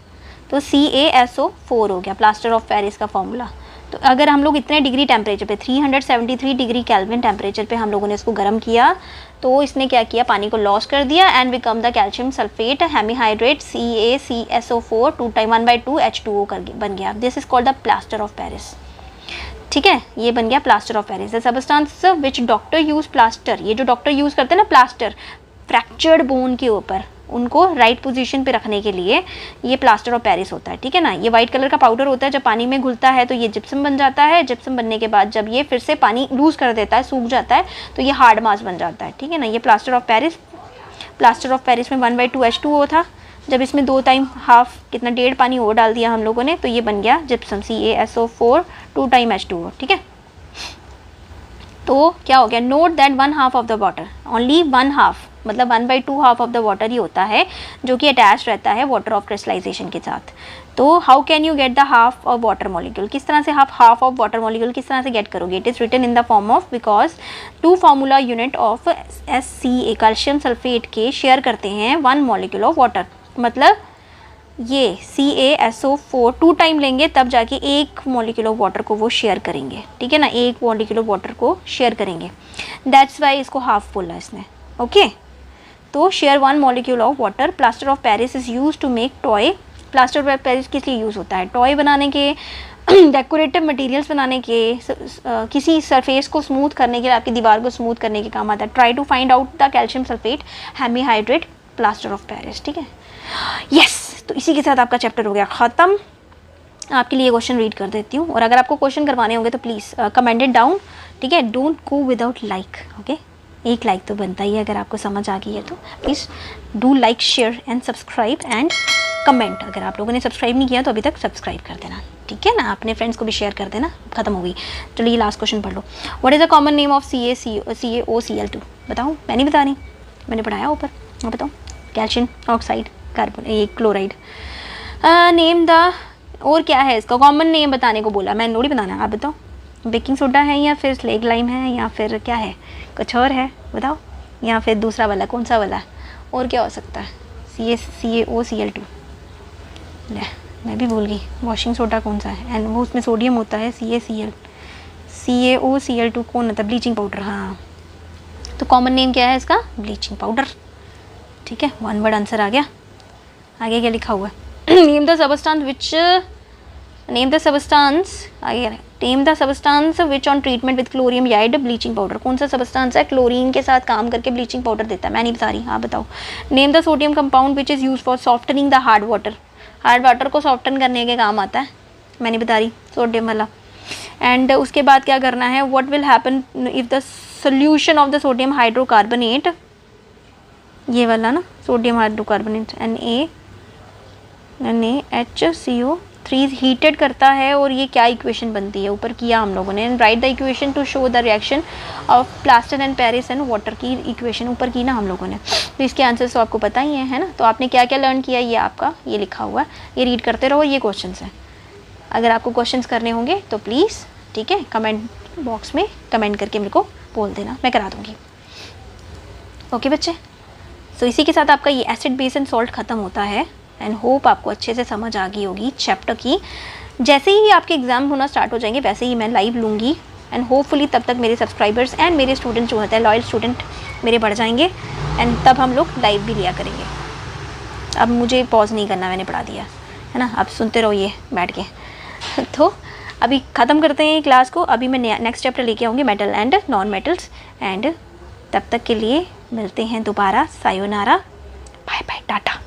तो CaSO4 हो गया प्लास्टर ऑफ पेरिस का फॉर्मूला। तो अगर हम लोग इतने डिग्री टेम्परेचर पे 373 डिग्री केल्विन टेम्परेचर पे हम लोगों ने इसको गर्म किया, तो इसने क्या किया, पानी को लॉस कर दिया and become the calcium sulphate hemihydrate CaCSO4 2 time 1/2 H2O कर बन गया। This is called the plaster of Paris, ठीक है। ये बन गया plaster of Paris. The substance which doctor use plaster, ये जो डॉक्टर यूज़ करते हैं ना प्लास्टर फ्रैक्चर्ड बोन के ऊपर, उनको राइट पोजीशन पे रखने के लिए ये प्लास्टर ऑफ पेरिस होता है, ठीक है ना। ये वाइट कलर का पाउडर होता है, जब पानी में घुलता है तो ये जिप्सम बन जाता है। जिप्सम बनने के बाद जब ये फिर से पानी लूज़ कर देता है, सूख जाता है, तो ये हार्ड मास बन जाता है, ठीक है ना। ये प्लास्टर ऑफ पेरिस में 1/2 H2O था। जब इसमें 2 टाइम हाफ कितना 1.5 पानी और डाल दिया हम लोगों ने, तो ये बन गया जिप्सम CaSO4 2 टाइम H2O, ठीक है। तो क्या हो गया, note that 1/2 of the water, only 1/2 मतलब 1/2 हाफ ऑफ द वाटर ही होता है जो कि अटैच रहता है वाटर ऑफ क्रिस्टलाइजेशन के साथ। तो how can you get the half of water molecule, किस तरह से हाफ ऑफ वाटर मॉलिक्यूल किस तरह से गेट करोगे। It is written in the form of, because 2 formula unit of SCA calcium sulphate के शेयर करते हैं 1 मॉलिक्यूल ऑफ वाटर। मतलब ये CaSO4 2 टाइम लेंगे तब जाके 1 मॉलिक्यूल ऑफ वाटर को वो शेयर करेंगे, ठीक है ना, 1 मॉलिक्यूल ऑफ वाटर को शेयर करेंगे। दैट्स वाई इसको हाफ बोला इसने, ओके। तो share 1 molecule of water. Plaster of Paris is use to make toy. Plaster of Paris किस लिए यूज़ होता है, टॉय बनाने के, डेकोरेटिव मटेरियल्स बनाने के, किसी सरफेस को स्मूथ करने के लिए, आपकी दीवार को स्मूथ करने के काम आता है। Try to find out the calcium sulphate hemihydrate plaster of Paris, ठीक है। यस, तो इसी के साथ आपका चैप्टर हो गया ख़त्म। आपके लिए क्वेश्चन रीड कर देती हूँ, और अगर आपको क्वेश्चन करवाने होंगे तो प्लीज़ कमेंट इट डाउन, ठीक है। Don't go without like, okay. एक लाइक तो बनता ही है, अगर आपको समझ आ गई है तो please do like, share and subscribe and comment. अगर आप लोगों ने सब्सक्राइब नहीं किया तो अभी तक सब्सक्राइब कर देना, ठीक है ना। अपने फ्रेंड्स को भी शेयर कर देना। खत्म हो गई, चलिए लास्ट क्वेश्चन पढ़ लो। What is the common name of CaOCl2, बताओ। मैं नहीं बता रही, मैंने पढ़ाया ऊपर, आप बताओ। कैल्शियम ऑक्साइड, कार्बन, ये क्लोराइड। नेम द, और क्या है इसका कॉमन नेम बताने को बोला, मैंने थोड़ी बताना, आप बताओ। बेकिंग सोडा है या फिर स्लेग लाइम है या फिर क्या है, कुछ और है बताओ, या फिर दूसरा वाला कौन सा वाला, और क्या हो सकता है। CaOCl2, ले मैं भी भूल गई। वॉशिंग सोडा कौन सा है, एंड वो उसमें सोडियम होता है, CaOCl2 कौन होता है, ब्लीचिंग पाउडर, हाँ। तो कॉमन नेम क्या है इसका, ब्लीचिंग पाउडर, ठीक है। 1 वर्ड आंसर आ गया। आगे क्या लिखा हुआ है, name the substance which, name the substance, आगे name the substance which on treatment with chlorine yield bleaching powder. कौन सा सबस्टांस है क्लोरीन के साथ काम करके ब्लीचिंग पाउडर देता है, मैं नहीं बता रही, आप बताओ। Name the sodium compound which is use for softening the hard water, hard water को सॉफ्टन करने के काम आता है, मैं नहीं बता रही, सोडियम वाला। एंड उसके बाद क्या करना है, what will happen if the solution of the sodium hydrocarbonate, ये वाला ना, सोडियम हाइड्रोकार्बोनेट NaHCO3 हीटेड करता है, और ये क्या इक्वेशन बनती है, ऊपर किया हम लोगों ने। Right the equation two show the reaction of plaster and Paris and water की इक्वेशन ऊपर की ना हम लोगों ने। तो इसके आंसर्स तो आपको पता ही है ना। तो आपने क्या क्या लर्न किया, ये आपका ये लिखा हुआ है, ये रीड करते रहो, ये क्वेश्चन है। अगर आपको क्वेश्चन करने होंगे तो प्लीज़, ठीक है, कमेंट बॉक्स में कमेंट करके मेरे को बोल देना, मैं करा दूँगी, ओके बच्चे। तो इसी के साथ आपका ये एसिड बेस एंड सॉल्ट ख़त्म होता है, एंड होप आपको अच्छे से समझ आ गई होगी चैप्टर की। जैसे ही आपके एग्ज़ाम होना स्टार्ट हो जाएंगे वैसे ही मैं लाइव लूँगी, एंड होपफुली तब तक मेरे सब्सक्राइबर्स एंड मेरे स्टूडेंट जो होते हैं, लॉयल स्टूडेंट मेरे बढ़ जाएंगे, एंड तब हम लोग लाइव भी लिया करेंगे। अब मुझे पॉज नहीं करना, मैंने पढ़ा दिया है ना, अब सुनते रहो ये बैठ के। तो अभी ख़त्म करते हैं क्लास को, अभी मैं नेक्स्ट चैप्टर लेके आऊँगी, metal and non metals. And तब तक के लिए मिलते हैं दोबारा, सायोनारा, बाय बाय, टाटा।